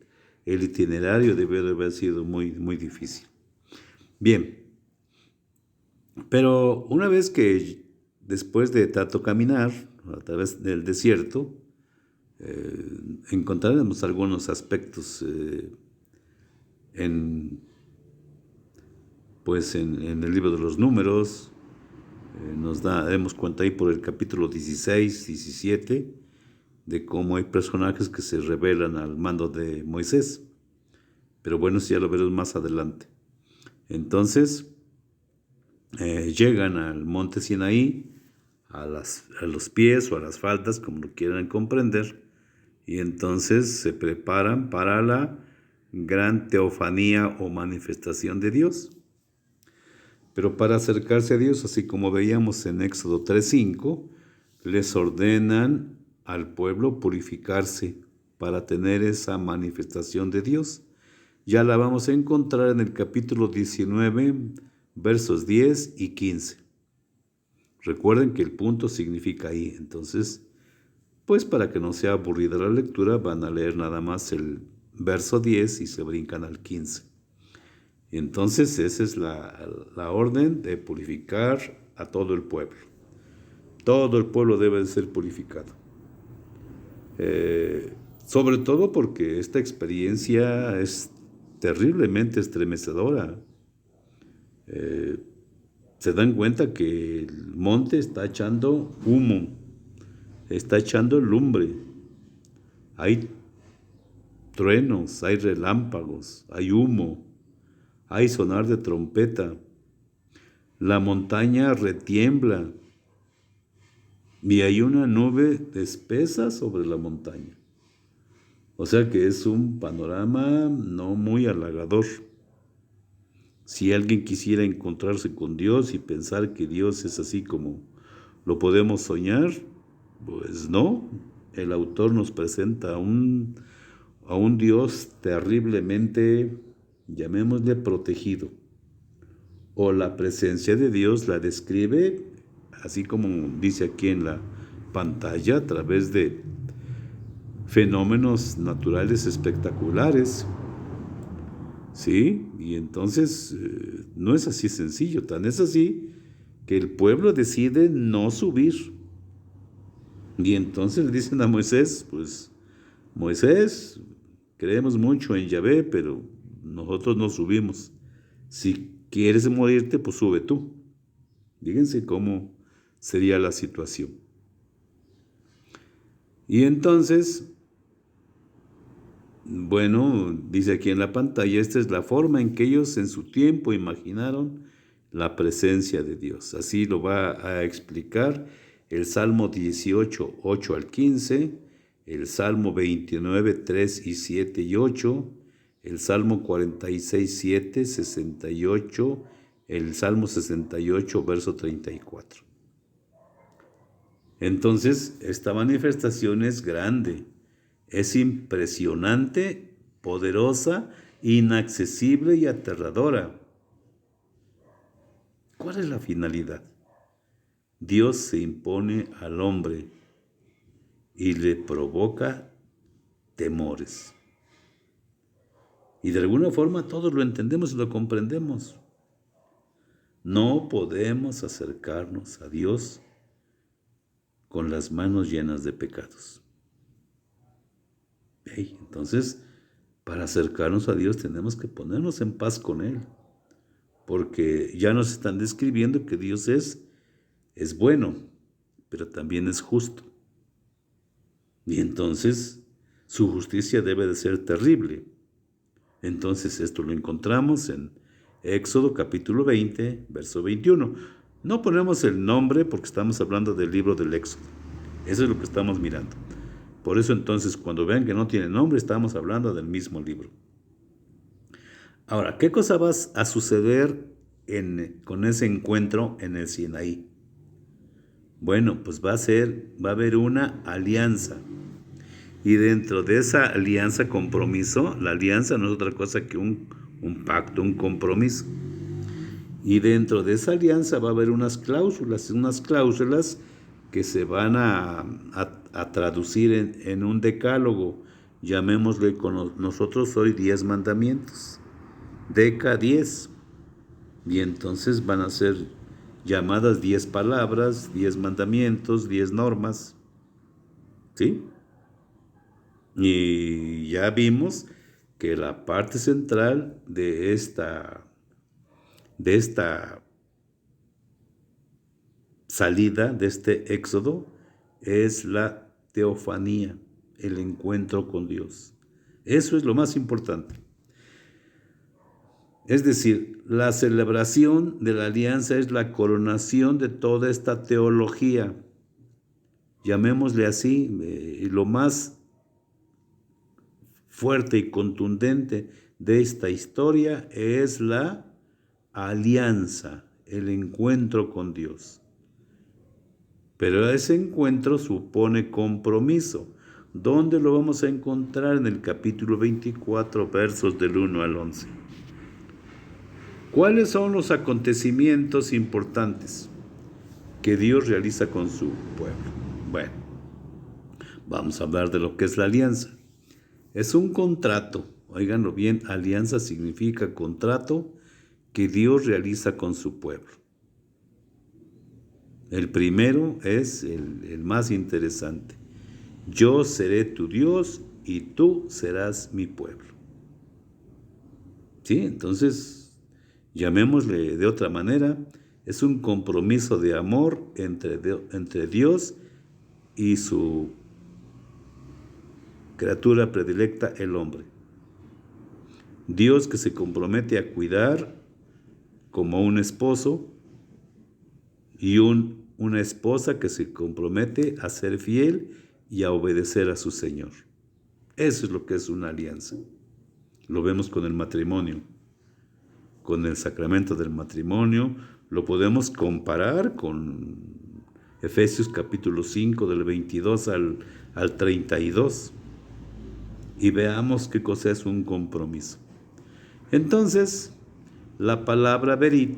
itinerario debió de haber sido muy, muy difícil. Bien, pero una vez que después de tanto caminar a través del desierto, encontraremos algunos aspectos en el libro de los Números. Nos damos cuenta ahí por el capítulo 16, 17, de cómo hay personajes que se rebelan al mando de Moisés. Pero bueno, eso ya lo veremos más adelante. Entonces, llegan al monte Sinaí, a los pies o a las faldas, como lo quieran comprender, y entonces se preparan para la gran teofanía o manifestación de Dios. Pero para acercarse a Dios, así como veíamos en Éxodo 3:5, les ordenan al pueblo purificarse para tener esa manifestación de Dios. Ya la vamos a encontrar en el capítulo 19, versos 10 y 15. Recuerden que el punto significa ahí. Entonces, pues para que no sea aburrida la lectura, van a leer nada más el verso 10 y se brincan al 15. Y entonces esa es la orden de purificar a todo el pueblo. Todo el pueblo debe de ser purificado. Sobre todo porque esta experiencia es terriblemente estremecedora. Se dan cuenta que el monte está echando humo, está echando lumbre. Hay truenos, hay relámpagos, hay humo, hay sonar de trompeta. La montaña retiembla y hay una nube espesa sobre la montaña. O sea que es un panorama no muy halagador. Si alguien quisiera encontrarse con Dios y pensar que Dios es así como lo podemos soñar, pues no. El autor nos presenta a un Dios terriblemente, llamémosle, protegido. o la presencia de Dios la describe, así como dice aquí en la pantalla, a través de fenómenos naturales espectaculares. ¿Sí? Y entonces no es así sencillo, tan es así que el pueblo decide no subir. Y entonces le dicen a Moisés, pues, Moisés, creemos mucho en Yahvé, pero nosotros no subimos. Si quieres morirte, pues sube tú. Fíjense cómo sería la situación. Y entonces, bueno, dice aquí en la pantalla, esta es la forma en que ellos en su tiempo imaginaron la presencia de Dios. Así lo va a explicar el Salmo 18, 8 al 15, el Salmo 29, 3 y 7 y 8, el Salmo 46, 7, 68, el Salmo 68, verso 34. Entonces, esta manifestación es grande, es impresionante, poderosa, inaccesible y aterradora. ¿Cuál es la finalidad? Dios se impone al hombre y le provoca temores. Y de alguna forma todos lo entendemos y lo comprendemos. No podemos acercarnos a Dios con las manos llenas de pecados. Entonces, para acercarnos a Dios tenemos que ponernos en paz con Él, porque ya nos están describiendo que Dios es bueno, pero también es justo. Y entonces su justicia debe de ser terrible. Entonces esto lo encontramos en Éxodo capítulo 20, verso 21. No ponemos el nombre porque estamos hablando del libro del Éxodo. Eso es lo que estamos mirando. Por eso entonces cuando vean que no tiene nombre, estamos hablando del mismo libro. Ahora, ¿qué cosa va a suceder con ese encuentro en el Sinaí? Bueno, pues va a haber una alianza. Y dentro de esa alianza, compromiso, la alianza no es otra cosa que un pacto, un compromiso. Y dentro de esa alianza va a haber unas cláusulas que se van a traducir en un decálogo, llamémosle con nosotros hoy 10 mandamientos, Deca 10, y entonces van a ser llamadas 10 palabras, 10 mandamientos, 10 normas, ¿sí? Y ya vimos que la parte central de esta salida, de este éxodo, es la teofanía, el encuentro con Dios. Eso es lo más importante. Es decir, la celebración de la alianza es la coronación de toda esta teología. Llamémosle así, lo más fuerte y contundente de esta historia es la alianza, el encuentro con Dios. Pero ese encuentro supone compromiso. ¿Dónde lo vamos a encontrar? En el capítulo 24, versos del 1 al 11. ¿Cuáles son los acontecimientos importantes que Dios realiza con su pueblo? Bueno, vamos a hablar de lo que es la alianza. Es un contrato, óiganlo bien, alianza significa contrato que Dios realiza con su pueblo. El primero es el más interesante. Yo seré tu Dios y tú serás mi pueblo. ¿Sí? Entonces, llamémosle de otra manera, es un compromiso de amor entre Dios y su criatura predilecta, el hombre. Dios que se compromete a cuidar como un esposo y una esposa que se compromete a ser fiel y a obedecer a su Señor. Eso es lo que es una alianza. Lo vemos con el matrimonio, con el sacramento del matrimonio. Lo podemos comparar con Efesios capítulo 5 del 22 al 32 y veamos qué cosa es un compromiso. Entonces, la palabra berit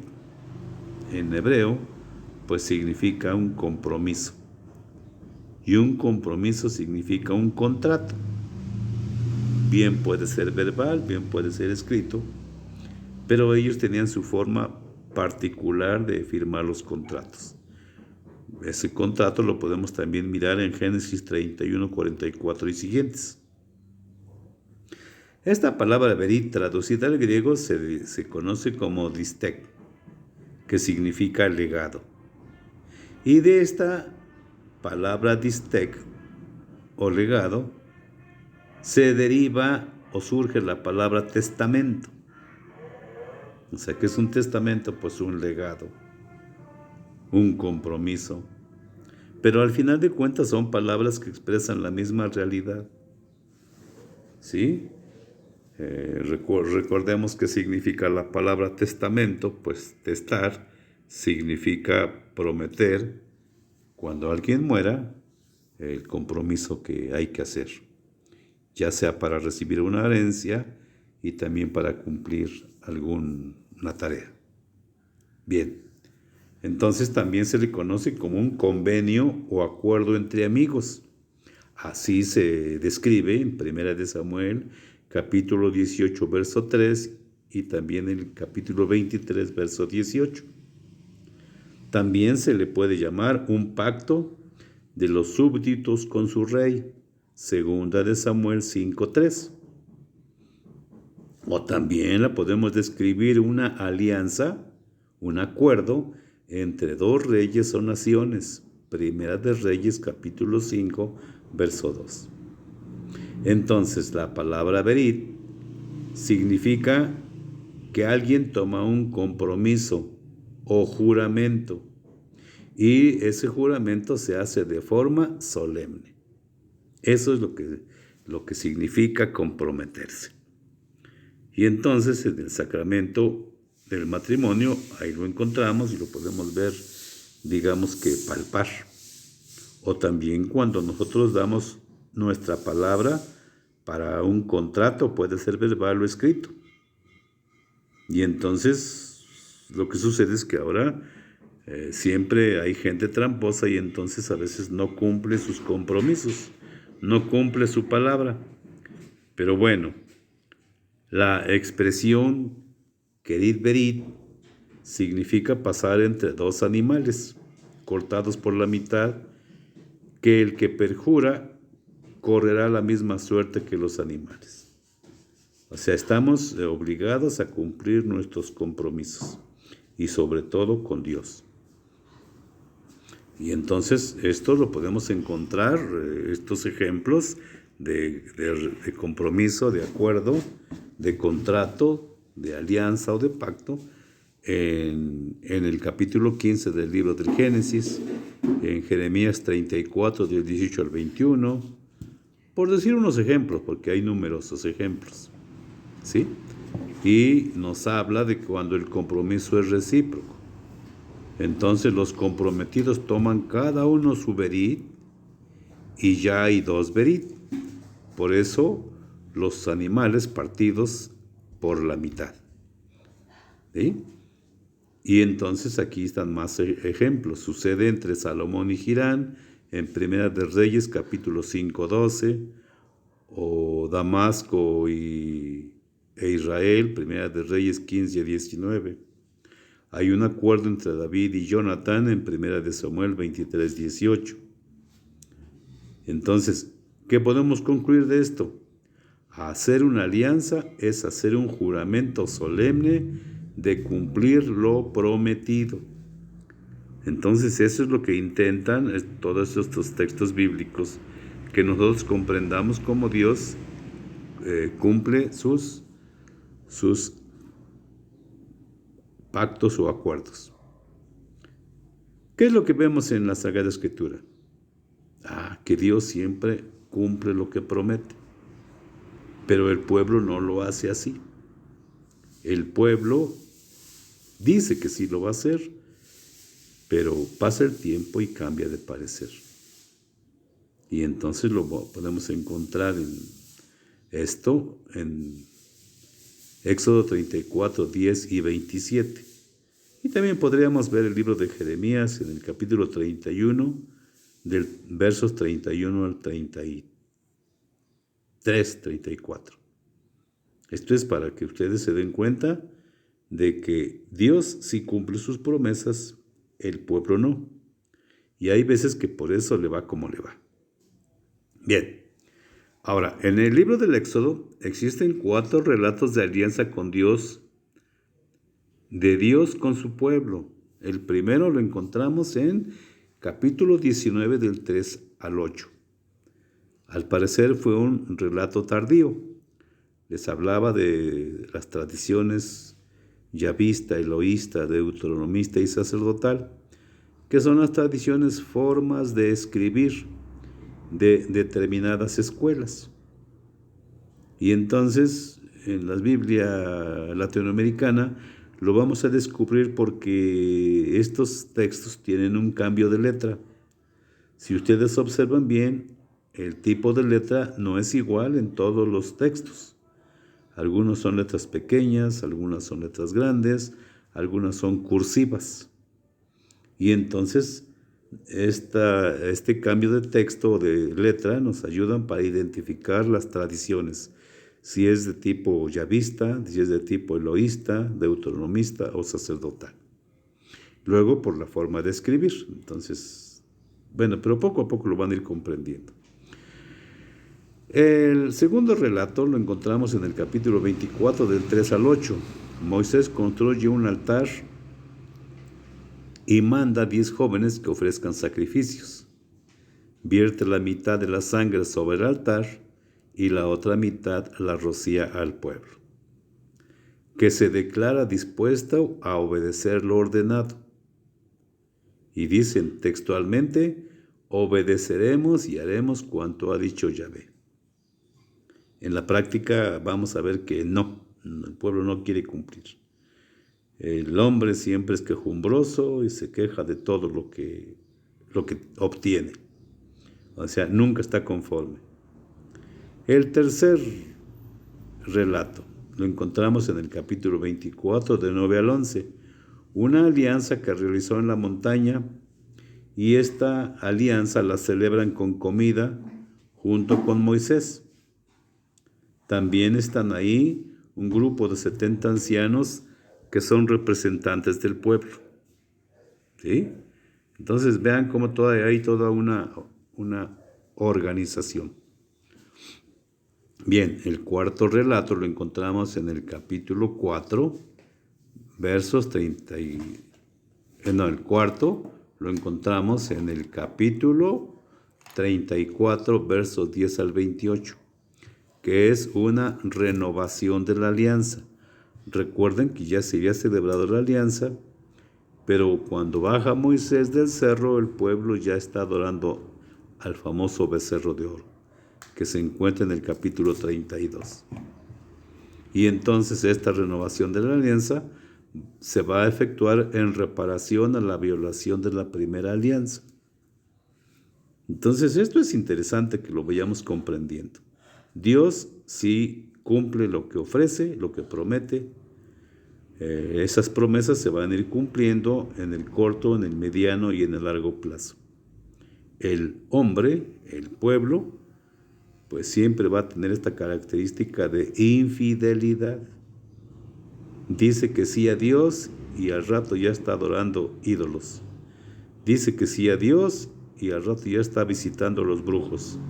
en hebreo, pues significa un compromiso. Y un compromiso significa un contrato. Bien puede ser verbal, bien puede ser escrito, pero ellos tenían su forma particular de firmar los contratos. Ese contrato lo podemos también mirar en Génesis 31, 44 y siguientes. Esta palabra berit, traducida al griego, se conoce como distek, que significa legado. Y de esta palabra distek o legado se deriva o surge la palabra testamento. O sea, ¿qué es un testamento? Pues un legado, un compromiso. Pero al final de cuentas son palabras que expresan la misma realidad. ¿Sí? Recordemos qué significa la palabra testamento, pues testar significa prometer cuando alguien muera el compromiso que hay que hacer, ya sea para recibir una herencia y también para cumplir alguna tarea. Bien, entonces también se le conoce como un convenio o acuerdo entre amigos. Así se describe en 1 de Samuel, capítulo 18, verso 3, y también en el capítulo 23, verso 18. También se le puede llamar un pacto de los súbditos con su rey, 2 de Samuel 5, 3. O también la podemos describir una alianza, un acuerdo entre dos reyes o naciones, 1 de Reyes, capítulo 5, verso 2. Entonces, la palabra berit significa que alguien toma un compromiso o juramento y ese juramento se hace de forma solemne. Eso es lo que significa comprometerse. Y entonces en el sacramento del matrimonio, ahí lo encontramos y lo podemos ver, digamos que palpar. O también cuando nosotros damos nuestra palabra para un contrato, puede ser verbal o escrito. Y entonces lo que sucede es que ahora siempre hay gente tramposa y entonces a veces no cumple sus compromisos, no cumple su palabra. Pero bueno, la expresión kerit berit significa pasar entre dos animales cortados por la mitad, que el que perjura correrá la misma suerte que los animales. O sea, estamos obligados a cumplir nuestros compromisos y sobre todo con Dios. Y entonces esto lo podemos encontrar, estos ejemplos de compromiso, de acuerdo, de contrato, de alianza o de pacto en el capítulo 15 del libro del Génesis, en Jeremías 34 del 18 al 21, por decir unos ejemplos, porque hay numerosos ejemplos, ¿sí? Y nos habla de cuando el compromiso es recíproco. Entonces los comprometidos toman cada uno su berit y ya hay dos berit. Por eso los animales partidos por la mitad. ¿Sí? Y entonces aquí están más ejemplos. Sucede entre Salomón y Hirán en 1 de Reyes capítulo 5, 12, o Damasco e Israel, 1 de Reyes 15 a 19. Hay un acuerdo entre David y Jonatán en 1 de Samuel 23, 18. Entonces, ¿qué podemos concluir de esto? Hacer una alianza es hacer un juramento solemne de cumplir lo prometido. Entonces, eso es lo que intentan todos estos textos bíblicos, que nosotros comprendamos cómo Dios cumple sus pactos o acuerdos. ¿Qué es lo que vemos en la Sagrada Escritura? Que Dios siempre cumple lo que promete, pero el pueblo no lo hace así. El pueblo dice que sí lo va a hacer, pero pasa el tiempo y cambia de parecer. Y entonces lo podemos encontrar en Éxodo 34, 10 y 27. Y también podríamos ver el libro de Jeremías en el capítulo 31, del versos 31 al 33, 34. Esto es para que ustedes se den cuenta de que Dios sí cumple sus promesas, el pueblo no. Y hay veces que por eso le va como le va. Bien, ahora, en el libro del Éxodo existen 4 relatos de alianza con Dios, de Dios con su pueblo. El primero lo encontramos en capítulo 19 del 3 al 8. Al parecer fue un relato tardío. Les hablaba de las tradiciones yavista, eloísta, deuteronomista y sacerdotal, que son las tradiciones, formas de escribir de determinadas escuelas. Y entonces, en la Biblia latinoamericana, lo vamos a descubrir porque estos textos tienen un cambio de letra. Si ustedes observan bien, el tipo de letra no es igual en todos los textos. Algunos son letras pequeñas, algunas son letras grandes, algunas son cursivas. Y entonces, este cambio de texto o de letra nos ayudan para identificar las tradiciones, si es de tipo yavista, si es de tipo eloísta, deuteronomista o sacerdotal. Luego, por la forma de escribir. Entonces, bueno, pero poco a poco lo van a ir comprendiendo. El segundo relato lo encontramos en el capítulo 24 del 3 al 8. Moisés construye un altar y manda a 10 jóvenes que ofrezcan sacrificios. Vierte la mitad de la sangre sobre el altar y la otra mitad la rocía al pueblo, que se declara dispuesto a obedecer lo ordenado. Y dicen textualmente: obedeceremos y haremos cuanto ha dicho Yahvé. En la práctica vamos a ver que no, el pueblo no quiere cumplir. El hombre siempre es quejumbroso y se queja de todo lo que obtiene. O sea, nunca está conforme. El tercer relato lo encontramos en el capítulo 24, de 9 al 11. Una alianza que realizó en la montaña, y esta alianza la celebran con comida junto con Moisés. También están ahí un grupo de 70 ancianos que son representantes del pueblo. ¿Sí? Entonces vean cómo hay toda una organización. Bien, el cuarto relato lo encontramos en el capítulo 4, versos 30 el cuarto lo encontramos en el capítulo 34, versos 10 al 28, que es una renovación de la alianza. Recuerden que ya se había celebrado la alianza, pero cuando baja Moisés del cerro, el pueblo ya está adorando al famoso becerro de oro, que se encuentra en el capítulo 32. Y entonces esta renovación de la alianza se va a efectuar en reparación a la violación de la primera alianza. Entonces esto es interesante que lo vayamos comprendiendo. Dios sí cumple lo que ofrece, lo que promete. Esas promesas se van a ir cumpliendo en el corto, en el mediano y en el largo plazo. El hombre, el pueblo, pues siempre va a tener esta característica de infidelidad. Dice que sí a Dios y al rato ya está adorando ídolos. Dice que sí a Dios y al rato ya está visitando a los brujos,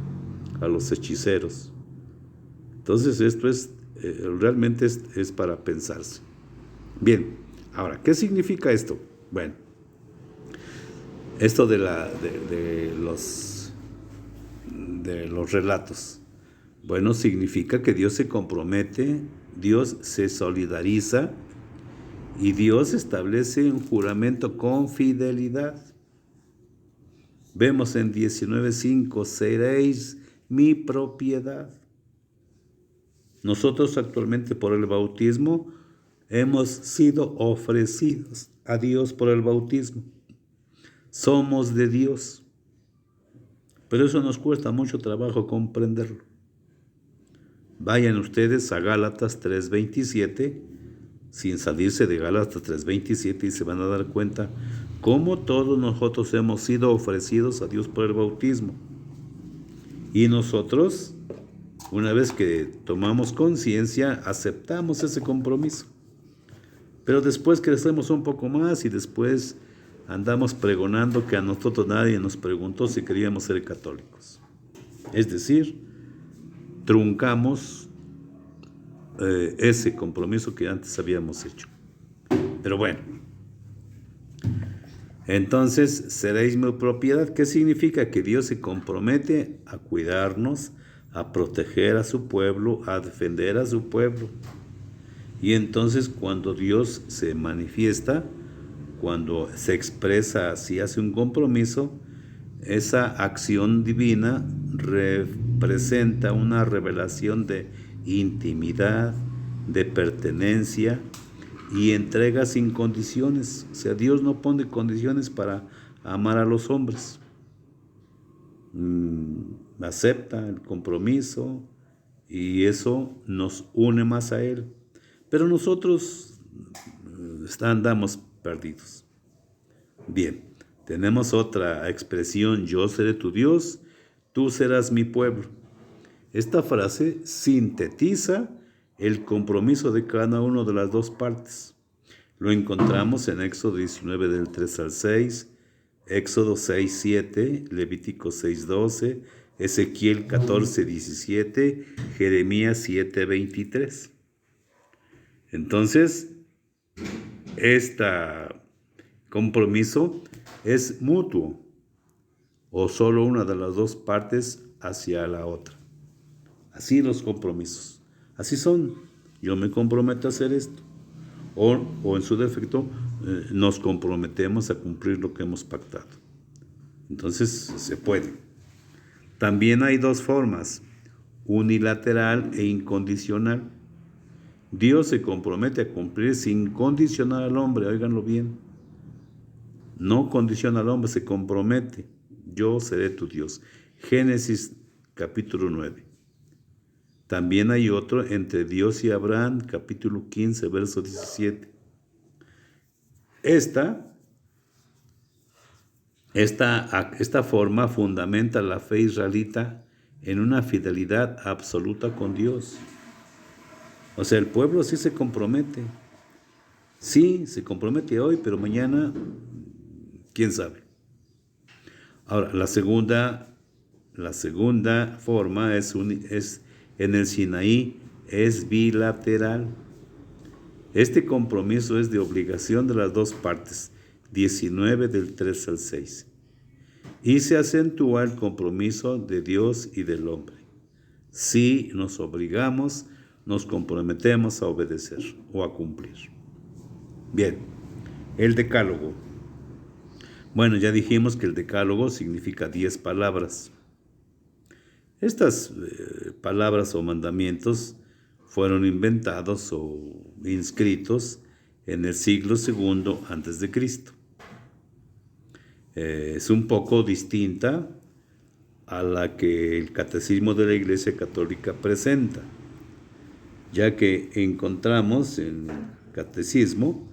a los hechiceros. Entonces esto realmente es para pensarse. Bien, ahora, ¿qué significa esto? Bueno, esto de los relatos. Bueno, significa que Dios se compromete, Dios se solidariza y Dios establece un juramento con fidelidad. Vemos en 19:5, seréis mi propiedad. Nosotros actualmente por el bautismo hemos sido ofrecidos a Dios por el bautismo. Somos de Dios. Pero eso nos cuesta mucho trabajo comprenderlo. Vayan ustedes a Gálatas 3:27 sin salirse de Gálatas 3:27, y se van a dar cuenta cómo todos nosotros hemos sido ofrecidos a Dios por el bautismo. Y nosotros, una vez que tomamos conciencia, aceptamos ese compromiso. Pero después crecemos un poco más y después andamos pregonando que a nosotros nadie nos preguntó si queríamos ser católicos. Es decir, truncamos ese compromiso que antes habíamos hecho. Pero bueno, entonces seréis mi propiedad. ¿Qué significa? Que Dios se compromete a cuidarnos, a proteger a su pueblo, a defender a su pueblo. Y entonces cuando Dios se manifiesta, cuando se expresa así, hace un compromiso, esa acción divina representa una revelación de intimidad, de pertenencia y entrega sin condiciones. O sea, Dios no pone condiciones para amar a los hombres. Acepta el compromiso y eso nos une más a Él. Pero nosotros andamos perdidos. Bien, tenemos otra expresión: yo seré tu Dios, tú serás mi pueblo. Esta frase sintetiza el compromiso de cada una de las dos partes. Lo encontramos en Éxodo 19 del 3 al 6, Éxodo 6:7, Levítico 6:12, Ezequiel 14:17, Jeremías 7:23. Entonces, este compromiso es mutuo o solo una de las dos partes hacia la otra. Así los compromisos. Así son. Yo me comprometo a hacer esto. O en su defecto, nos comprometemos a cumplir lo que hemos pactado. Entonces, se puede. También hay dos formas: unilateral e incondicional. Dios se compromete a cumplir sin condicionar al hombre, óiganlo bien. No condiciona al hombre, se compromete. Yo seré tu Dios. Génesis capítulo 9. También hay otro entre Dios y Abraham, capítulo 15, verso 17. Esta forma fundamenta la fe israelita en una fidelidad absoluta con Dios. O sea, el pueblo sí se compromete. Sí, se compromete hoy, pero mañana, quién sabe. Ahora, la segunda forma es en el Sinaí, es bilateral. Este compromiso es de obligación de las dos partes, 19 del 3 al 6. Y se acentúa el compromiso de Dios y del hombre. Si nos obligamos, nos comprometemos a obedecer o a cumplir. Bien, el decálogo. Bueno, ya dijimos que el decálogo significa 10 palabras. Estas palabras o mandamientos fueron inventados o inscritos en el siglo II antes de Cristo. Es un poco distinta a la que el Catecismo de la Iglesia Católica presenta, ya que encontramos en el Catecismo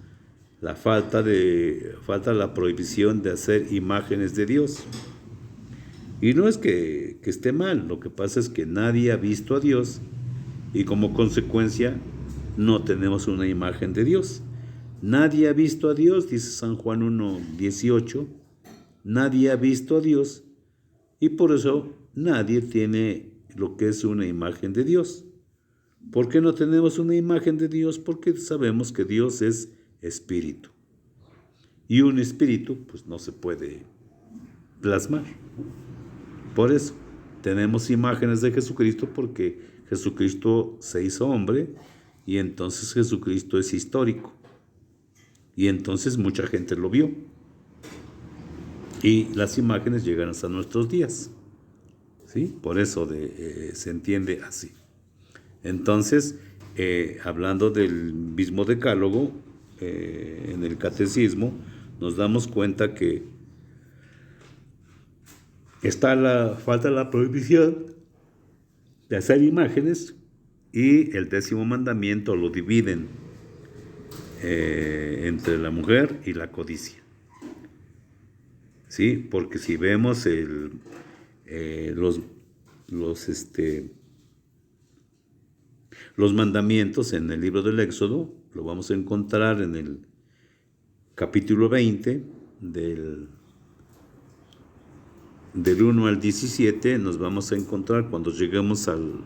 falta la prohibición de hacer imágenes de Dios. Y no es que esté mal, lo que pasa es que nadie ha visto a Dios y como consecuencia no tenemos una imagen de Dios. Nadie ha visto a Dios, dice San Juan 1:18, nadie ha visto a Dios y por eso nadie tiene lo que es una imagen de Dios. ¿Por qué no tenemos una imagen de Dios? Porque sabemos que Dios es espíritu. Y un espíritu, pues no se puede plasmar. Por eso tenemos imágenes de Jesucristo, porque Jesucristo se hizo hombre y entonces Jesucristo es histórico. Y entonces mucha gente lo vio. Y las imágenes llegan hasta nuestros días. ¿Sí? Por eso se entiende así. Entonces, hablando del mismo decálogo, en el catecismo, nos damos cuenta que falta la prohibición de hacer imágenes y el 10º mandamiento lo dividen. entre la mujer y la codicia. ¿Sí? Porque si vemos los mandamientos en el libro del Éxodo, lo vamos a encontrar en el capítulo 20, del 1 al 17, nos vamos a encontrar cuando lleguemos al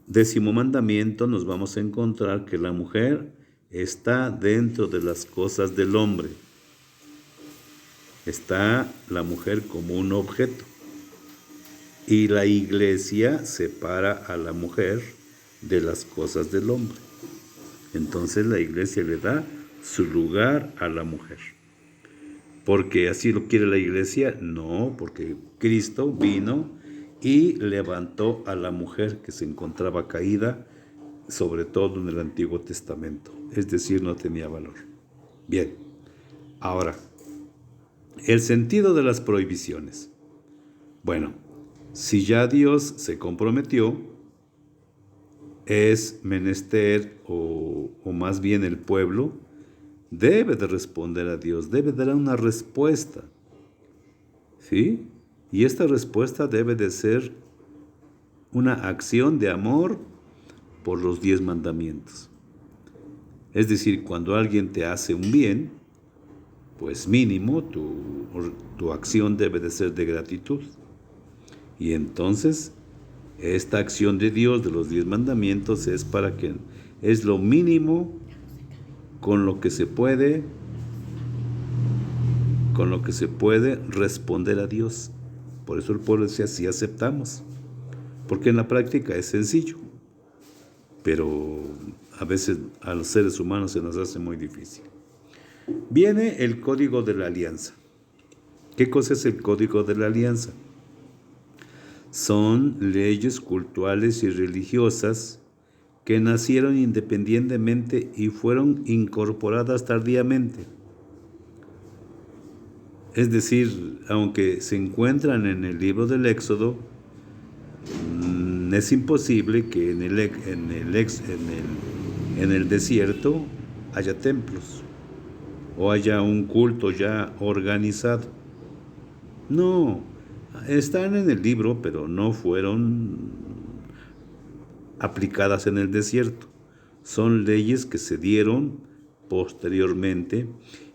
10º mandamiento, nos vamos a encontrar que la mujer está dentro de las cosas del hombre. Está la mujer como un objeto. Y la iglesia separa a la mujer de las cosas del hombre. Entonces la iglesia le da su lugar a la mujer. ¿Porque así lo quiere la iglesia? No, porque Cristo vino y levantó a la mujer que se encontraba caída, sobre todo en el Antiguo Testamento. Es decir, no tenía valor. Bien, ahora, el sentido de las prohibiciones. Bueno, si ya Dios se comprometió, es menester, o más bien el pueblo, debe de responder a Dios, debe de dar una respuesta. ¿Sí? Y esta respuesta debe de ser una acción de amor por los 10 mandamientos. Es decir, cuando alguien te hace un bien, pues mínimo tu acción debe de ser de gratitud. Y entonces, esta acción de Dios de los 10 mandamientos es para que es lo mínimo con lo que se puede responder a Dios. Por eso el pueblo decía, sí aceptamos, porque en la práctica es sencillo, pero a veces a los seres humanos se nos hace muy difícil. Viene el Código de la Alianza. ¿Qué cosa es el Código de la Alianza? Son leyes cultuales y religiosas que nacieron independientemente y fueron incorporadas tardíamente. Es decir, aunque se encuentran en el libro del Éxodo, es imposible que en el desierto haya templos o haya un culto ya organizado. No, están en el libro, pero no fueron aplicadas en el desierto. Son leyes que se dieron posteriormente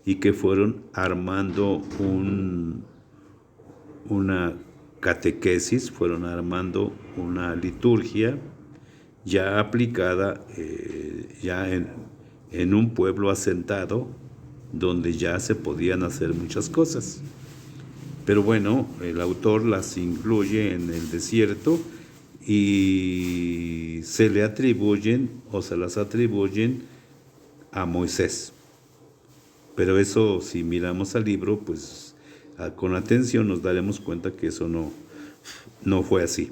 y que fueron armando una catequesis, fueron armando una liturgia ya aplicada ya en un pueblo asentado donde ya se podían hacer muchas cosas. Pero bueno, el autor las incluye en el desierto y se le atribuyen o se las atribuyen a Moisés. Pero eso, si miramos al libro, pues con atención nos daremos cuenta que eso no fue así.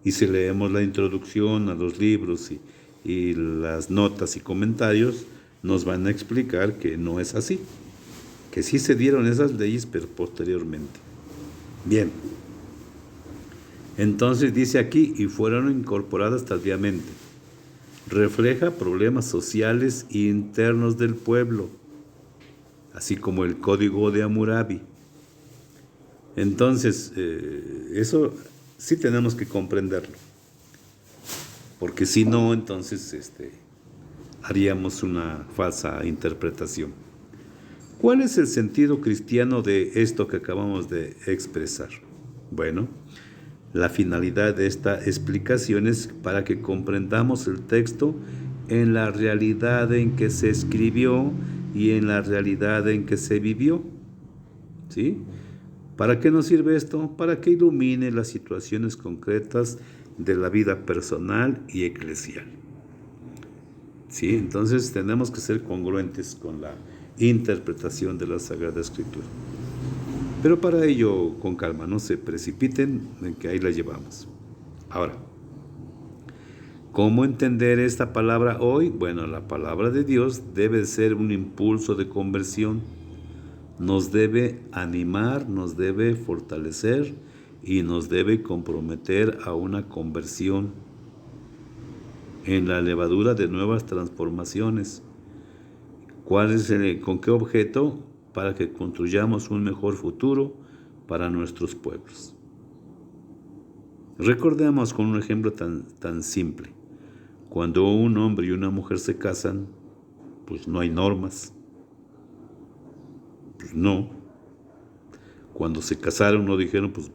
Y si leemos la introducción a los libros y las notas y comentarios, nos van a explicar que no es así, que sí se dieron esas leyes, pero posteriormente. Bien, entonces dice aquí, y fueron incorporadas tardíamente. Refleja problemas sociales e internos del pueblo, así como el Código de Hammurabi. Entonces, eso sí tenemos que comprenderlo, porque si no, entonces haríamos una falsa interpretación. ¿Cuál es el sentido cristiano de esto que acabamos de expresar? Bueno, la finalidad de esta explicación es para que comprendamos el texto en la realidad en que se escribió y en la realidad en que se vivió. ¿Sí? ¿Para qué nos sirve esto? Para que ilumine las situaciones concretas de la vida personal y eclesial. ¿Sí? Entonces tenemos que ser congruentes con la interpretación de la Sagrada Escritura. Pero para ello, con calma, no se precipiten, en que ahí la llevamos. Ahora, ¿cómo entender esta palabra hoy? Bueno, la palabra de Dios debe ser un impulso de conversión. Nos debe animar, nos debe fortalecer y nos debe comprometer a una conversión. en la levadura de nuevas transformaciones. ¿Con qué objeto? Para que construyamos un mejor futuro para nuestros pueblos. Recordemos con un ejemplo tan simple. Cuando un hombre y una mujer se casan, pues no hay normas. Pues no. Cuando se casaron no dijeron, pues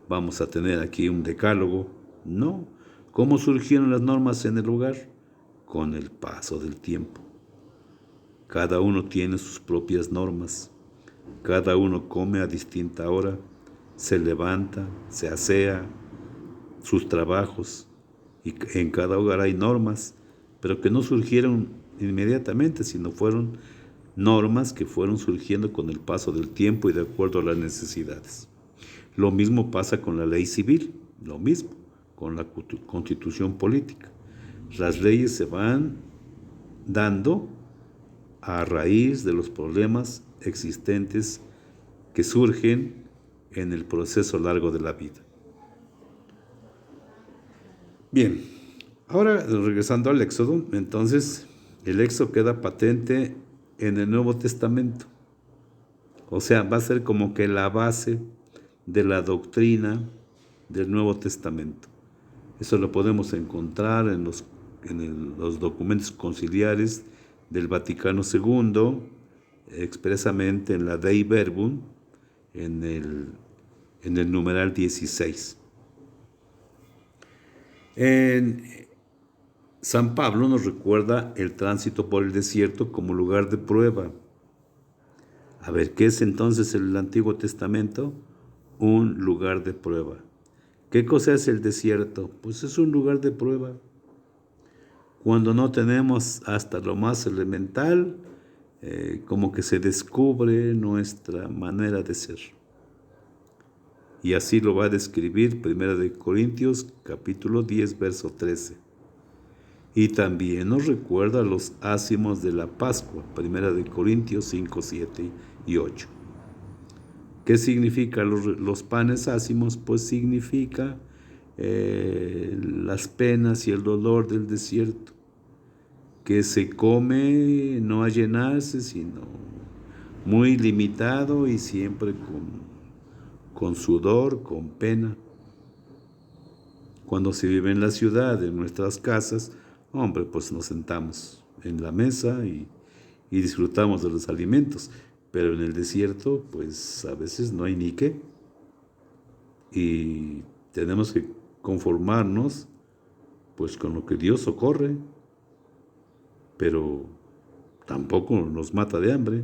vamos a tener aquí un decálogo. No. ¿Cómo surgieron las normas en el hogar? Con el paso del tiempo. Cada uno tiene sus propias normas. Cada uno come a distinta hora, se levanta, se asea, sus trabajos. Y en cada hogar hay normas, pero que no surgieron inmediatamente, sino fueron normas que fueron surgiendo con el paso del tiempo y de acuerdo a las necesidades. Lo mismo pasa con la ley civil, lo mismo con la constitución política. Las leyes se van dando a raíz de los problemas existentes que surgen en el proceso largo de la vida. Bien, ahora regresando al Éxodo, entonces el Éxodo queda patente en el Nuevo Testamento. O sea, va a ser como que la base de la doctrina del Nuevo Testamento. Eso lo podemos encontrar en los documentos conciliares del Vaticano II, expresamente en la Dei Verbum, en el numeral 16. San Pablo nos recuerda el tránsito por el desierto como lugar de prueba. A ver, ¿qué es entonces el Antiguo Testamento? Un lugar de prueba. ¿Qué cosa es el desierto? Pues es un lugar de prueba. Cuando no tenemos hasta lo más elemental, como que se descubre nuestra manera de ser. Y así lo va a describir 1 Corintios capítulo 10, verso 13. Y también nos recuerda los ácimos de la Pascua, 1 Corintios 5, 7 y 8. ¿Qué significa los panes ácimos? Pues significa las penas y el dolor del desierto, que se come no a llenarse, sino muy limitado y siempre con sudor, con pena. Cuando se vive en la ciudad, en nuestras casas, hombre, pues nos sentamos en la mesa y disfrutamos de los alimentos. Pero en el desierto, pues a veces no hay ni qué. Y tenemos que conformarnos, pues con lo que Dios socorre. Pero tampoco nos mata de hambre,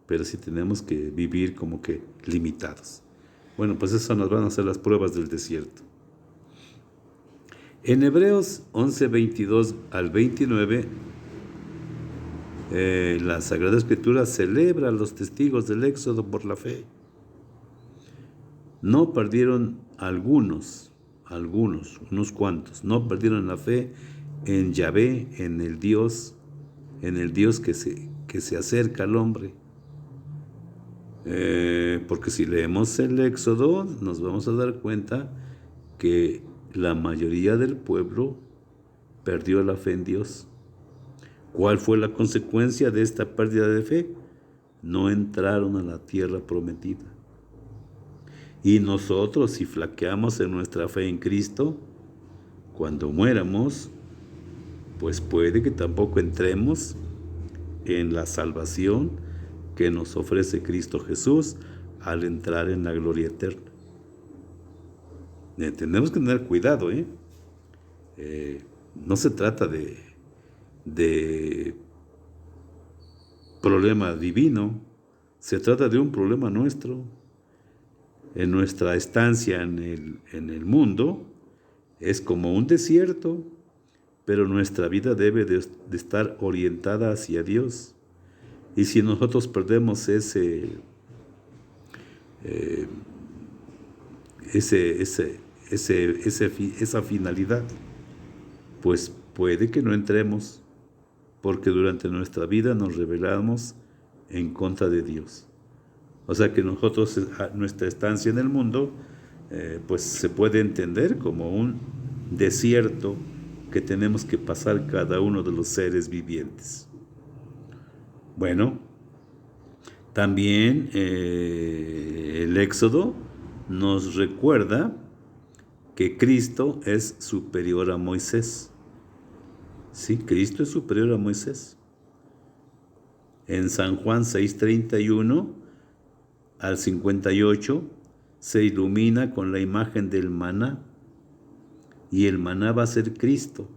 pero sí tenemos que vivir como que limitados. Bueno, pues eso nos van a hacer las pruebas del desierto. En Hebreos 11, 22 al 29, la Sagrada Escritura celebra a los testigos del Éxodo por la fe. No perdieron unos cuantos, no perdieron la fe en Yahvé, en el Dios que se acerca al hombre. Porque si leemos el Éxodo, nos vamos a dar cuenta que la mayoría del pueblo perdió la fe en Dios. ¿Cuál fue la consecuencia de esta pérdida de fe? No entraron a la tierra prometida. Y nosotros, si flaqueamos en nuestra fe en Cristo, cuando muéramos, pues puede que tampoco entremos en la salvación que nos ofrece Cristo Jesús al entrar en la gloria eterna. Tenemos que tener cuidado, no se trata de problema divino, se trata de un problema nuestro. En nuestra estancia en el mundo es como un desierto, pero nuestra vida debe de estar orientada hacia Dios. Y si nosotros perdemos esa finalidad, pues puede que no entremos, porque durante nuestra vida nos rebelamos en contra de Dios. O sea que nosotros, nuestra estancia en el mundo, pues se puede entender como un desierto que tenemos que pasar cada uno de los seres vivientes. Bueno, también el Éxodo nos recuerda que Cristo es superior a Moisés. Sí, Cristo es superior a Moisés. En San Juan 6:31 al 58 se ilumina con la imagen del maná, y el maná va a ser Cristo.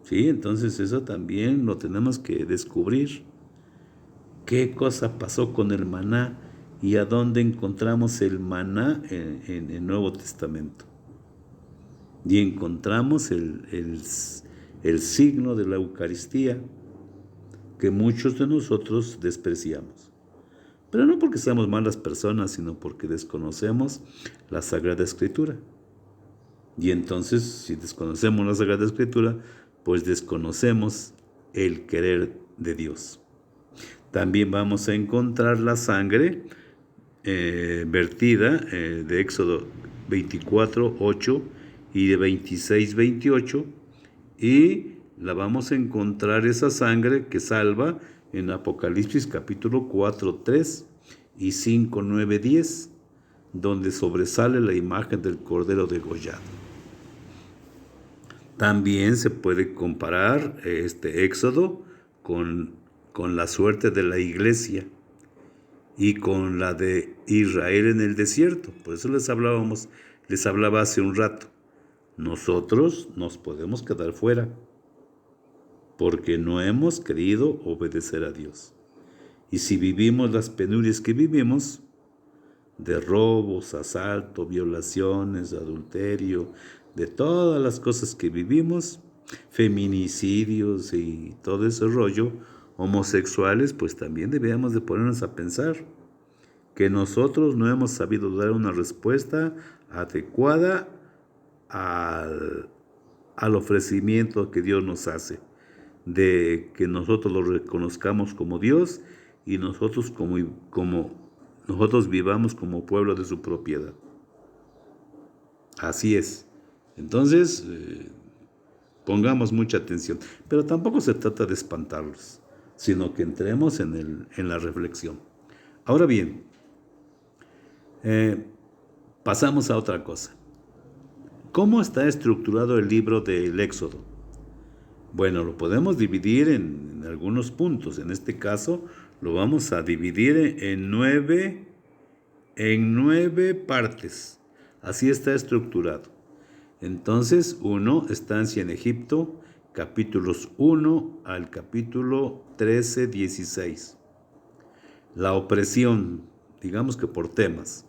Sí, entonces eso también lo tenemos que descubrir. ¿Qué cosa pasó con el maná y a dónde encontramos el maná en el Nuevo Testamento? Y encontramos el signo de la Eucaristía que muchos de nosotros despreciamos. Pero no porque seamos malas personas, sino porque desconocemos la Sagrada Escritura. Y entonces, si desconocemos la Sagrada Escritura, pues desconocemos el querer de Dios. También vamos a encontrar la sangre vertida de Éxodo 24:8 y de 26:28, y la vamos a encontrar esa sangre que salva en Apocalipsis capítulo 4:3 y 5:9-10, donde sobresale la imagen del Cordero degollado. También se puede comparar este Éxodo con la suerte de la iglesia y con la de Israel en el desierto. Por eso les hablaba hace un rato. Nosotros nos podemos quedar fuera porque no hemos querido obedecer a Dios. Y si vivimos las penurias que vivimos, de robos, asalto, violaciones, adulterio, de todas las cosas que vivimos, feminicidios y todo ese rollo, homosexuales, pues también debemos de ponernos a pensar que nosotros no hemos sabido dar una respuesta adecuada al ofrecimiento que Dios nos hace, de que nosotros lo reconozcamos como Dios y nosotros nosotros vivamos como pueblo de su propiedad. Así es. Entonces, pongamos mucha atención. Pero tampoco se trata de espantarlos, sino que entremos en la reflexión. Ahora bien, pasamos a otra cosa. ¿Cómo está estructurado el libro del Éxodo? Bueno, lo podemos dividir en algunos puntos. En este caso, lo vamos a dividir en nueve partes. Así está estructurado. Entonces, 1, estancia en Egipto, capítulos 1 al capítulo 13, 16. La opresión, digamos que por temas.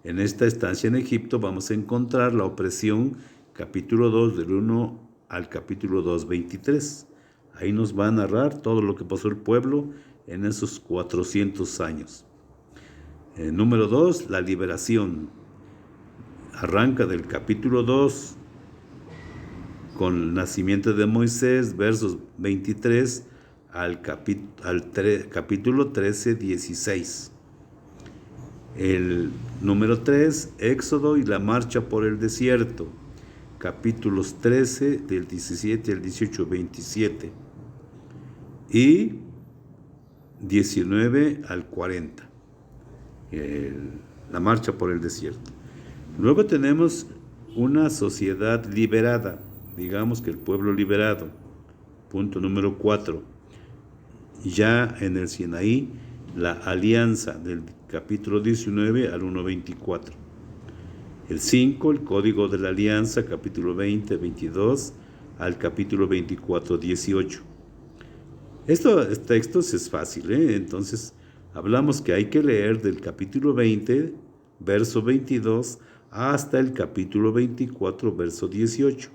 En esta estancia en Egipto vamos a encontrar la opresión, capítulo 2, del 1 al capítulo 2, 23. Ahí nos va a narrar todo lo que pasó el pueblo en esos 400 años. Número 2, la liberación. Arranca del capítulo 2 con el nacimiento de Moisés, versos 23 al capítulo 13, 16. El número 3, Éxodo y la marcha por el desierto, capítulos 13 del 17 al 18, 27 y 19 al 40. La marcha por el desierto. Luego tenemos una sociedad liberada, digamos que el pueblo liberado. Punto número 4. Ya en el Sinaí, la alianza del capítulo 19 al 1:24. El 5, el código de la alianza, capítulo 20, 22 al capítulo 24, 18. Estos textos es fácil, entonces hablamos que hay que leer del capítulo 20, verso 22, hasta el capítulo 24, verso 18.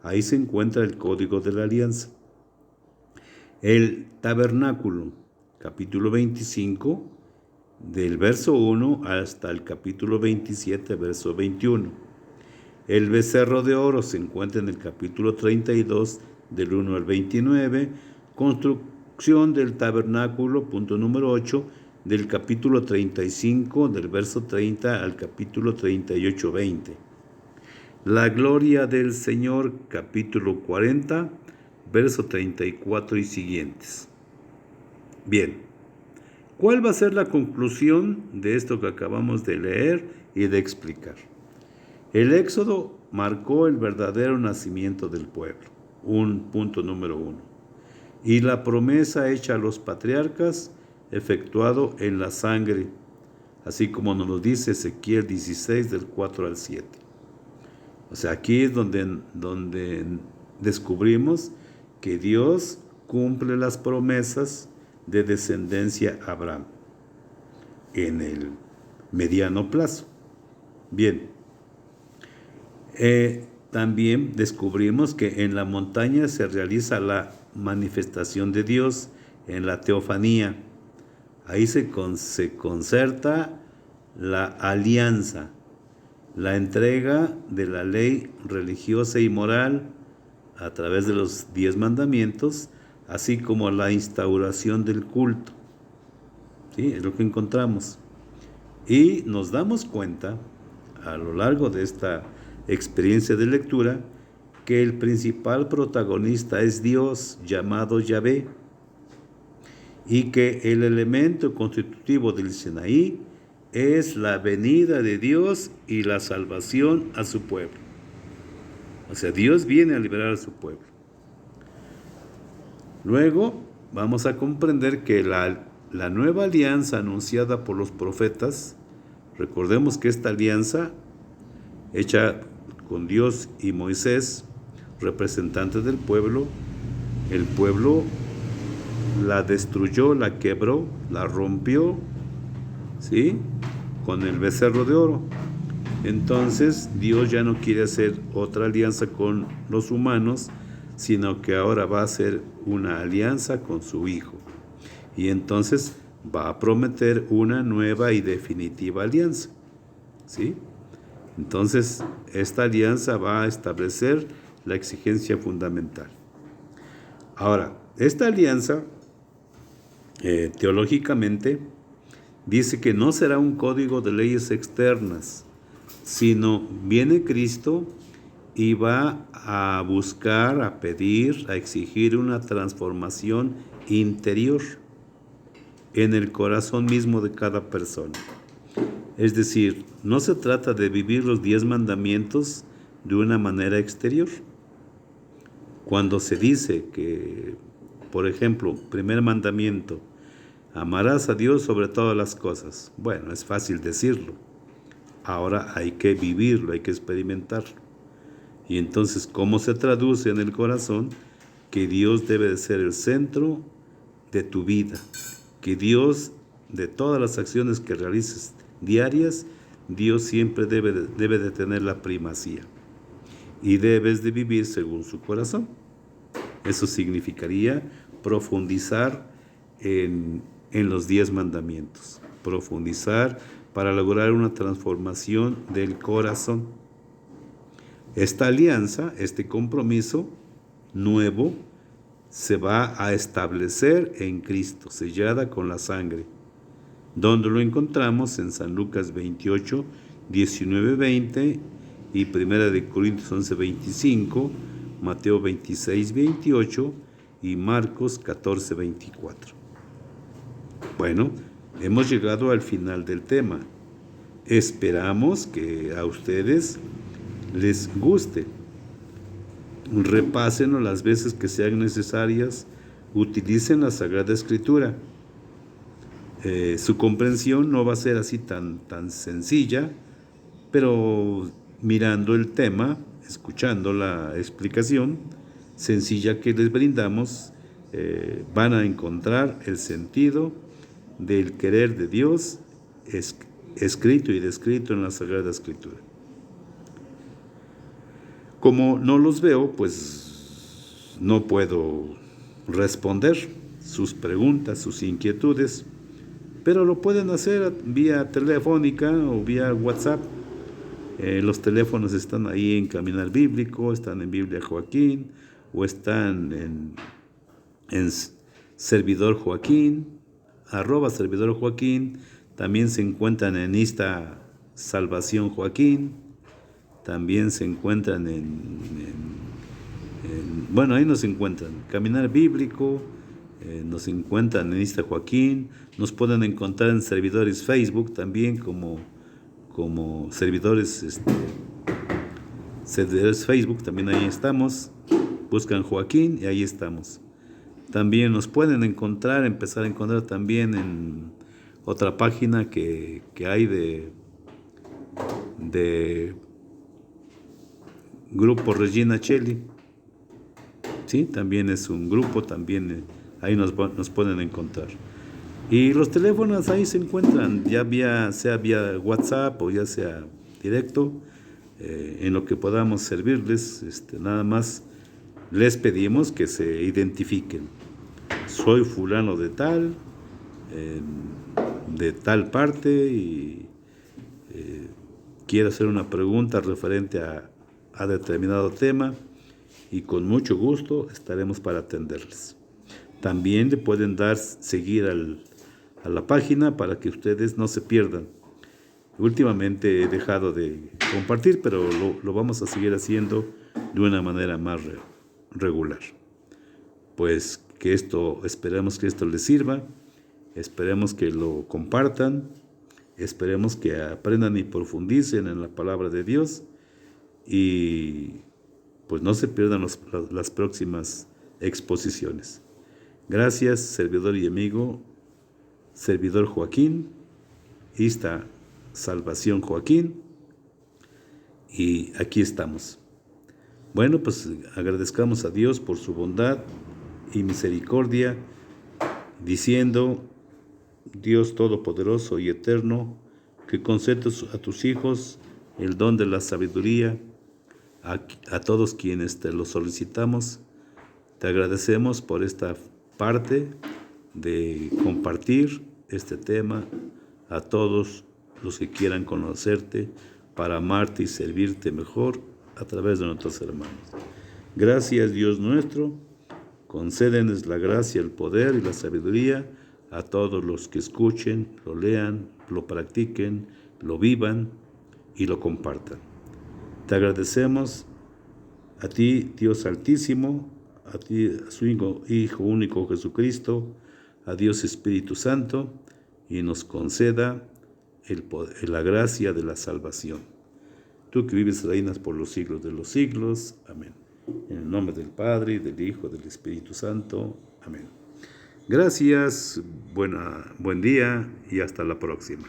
Ahí se encuentra el código de la alianza. El tabernáculo, capítulo 25, del verso 1 hasta el capítulo 27, verso 21. El becerro de oro se encuentra en el capítulo 32, del 1 al 29. Construcción del tabernáculo, punto número 8, del capítulo 35, del verso 30 al capítulo 38, 20. La gloria del Señor, capítulo 40, verso 34 y siguientes. Bien, ¿cuál va a ser la conclusión de esto que acabamos de leer y de explicar? El Éxodo marcó el verdadero nacimiento del pueblo, un punto número 1. Y la promesa hecha a los patriarcas, efectuado en la sangre, así como nos lo dice Ezequiel 16, del 4 al 7. O sea, aquí es donde descubrimos que Dios cumple las promesas de descendencia a Abraham en el mediano plazo. Bien, también descubrimos que en la montaña se realiza la manifestación de Dios en la teofanía. Ahí se concerta la alianza, la entrega de la ley religiosa y moral a través de los 10 mandamientos, así como la instauración del culto. ¿Sí? Es lo que encontramos. Y nos damos cuenta, a lo largo de esta experiencia de lectura, que el principal protagonista es Dios, llamado Yahvé, y que el elemento constitutivo del Sinaí es la venida de Dios y la salvación a su pueblo. O sea, Dios viene a liberar a su pueblo. Luego vamos a comprender que la nueva alianza anunciada por los profetas, recordemos que esta alianza hecha con Dios y Moisés, representantes del pueblo, el pueblo la destruyó, la quebró, la rompió, ¿sí? Con el becerro de oro. Entonces Dios ya no quiere hacer otra alianza con los humanos, sino que ahora va a hacer una alianza con su Hijo. Y entonces va a prometer una nueva y definitiva alianza, ¿sí? Entonces esta alianza va a establecer la exigencia fundamental. Ahora, esta alianza teológicamente dice que no será un código de leyes externas, sino viene Cristo y va a buscar, a pedir, a exigir una transformación interior en el corazón mismo de cada persona. Es decir, no se trata de vivir los 10 mandamientos de una manera exterior. Cuando se dice que, por ejemplo, primer mandamiento, amarás a Dios sobre todas las cosas. Bueno, es fácil decirlo. Ahora hay que vivirlo, hay que experimentarlo. Y entonces, ¿cómo se traduce en el corazón? Que Dios debe de ser el centro de tu vida. Que Dios, de todas las acciones que realices diarias, Dios siempre debe de tener la primacía. Y debes de vivir según su corazón. Eso significaría profundizar en los 10 mandamientos. Profundizar para lograr una transformación del corazón. Esta alianza, este compromiso nuevo, se va a establecer en Cristo, sellada con la sangre. Donde lo encontramos en San Lucas 28, 19, 20 y 1 de Corintios 11, 25, Mateo 26, 28 y Marcos 14, 24. Bueno, hemos llegado al final del tema. Esperamos que a ustedes les guste. Repásenlo las veces que sean necesarias. Utilicen la Sagrada Escritura. Su comprensión no va a ser así tan sencilla, pero mirando el tema, escuchando la explicación sencilla que les brindamos, van a encontrar el sentido del querer de Dios escrito y descrito en la Sagrada Escritura. Como no los veo, pues no puedo responder sus preguntas, sus inquietudes, pero lo pueden hacer vía telefónica o vía WhatsApp. Los teléfonos están ahí en Caminar Bíblico, están en Biblia Joaquín o están en Servidor Joaquín, @Servidor Joaquín. También se encuentran en Insta Salvación Joaquín. También se encuentran bueno, ahí nos encuentran, Caminar Bíblico, nos encuentran en Insta Joaquín, nos pueden encontrar en servidores Facebook también como servidores Facebook, también ahí estamos, buscan Joaquín y ahí estamos. También nos pueden empezar a encontrar también en otra página que hay de Grupo Regina Celli, ¿sí? También es un grupo, también ahí nos pueden encontrar. Y los teléfonos ahí se encuentran, sea vía WhatsApp o ya sea directo, en lo que podamos servirles. Nada más les pedimos que se identifiquen. Soy fulano de tal parte, y quiero hacer una pregunta referente a determinado tema, y con mucho gusto estaremos para atenderles. También le pueden dar seguir a la página para que ustedes no se pierdan. Últimamente he dejado de compartir, pero lo vamos a seguir haciendo de una manera más regular. Pues esperemos que esto les sirva, esperemos que lo compartan, esperemos que aprendan y profundicen en la palabra de Dios, y pues no se pierdan las próximas exposiciones. Gracias, servidor y amigo, servidor Joaquín, Insta Salvación Joaquín, y aquí estamos. Bueno, pues agradezcamos a Dios por su bondad y misericordia, diciendo: Dios Todopoderoso y Eterno, que concedes a tus hijos el don de la sabiduría, a todos quienes te lo solicitamos. Te agradecemos por esta parte de compartir este tema a todos los que quieran conocerte, para amarte y servirte mejor a través de nuestros hermanos. Gracias, Dios nuestro. Concédenos la gracia, el poder y la sabiduría a todos los que escuchen, lo lean, lo practiquen, lo vivan y lo compartan. Te agradecemos a ti, Dios Altísimo, a ti, a su Hijo único Jesucristo, a Dios Espíritu Santo, y nos conceda la gracia de la salvación. Tú que vives y reinas por los siglos de los siglos. Amén. En el nombre del Padre, y del Hijo, y del Espíritu Santo. Amén. Gracias, buen día y hasta la próxima.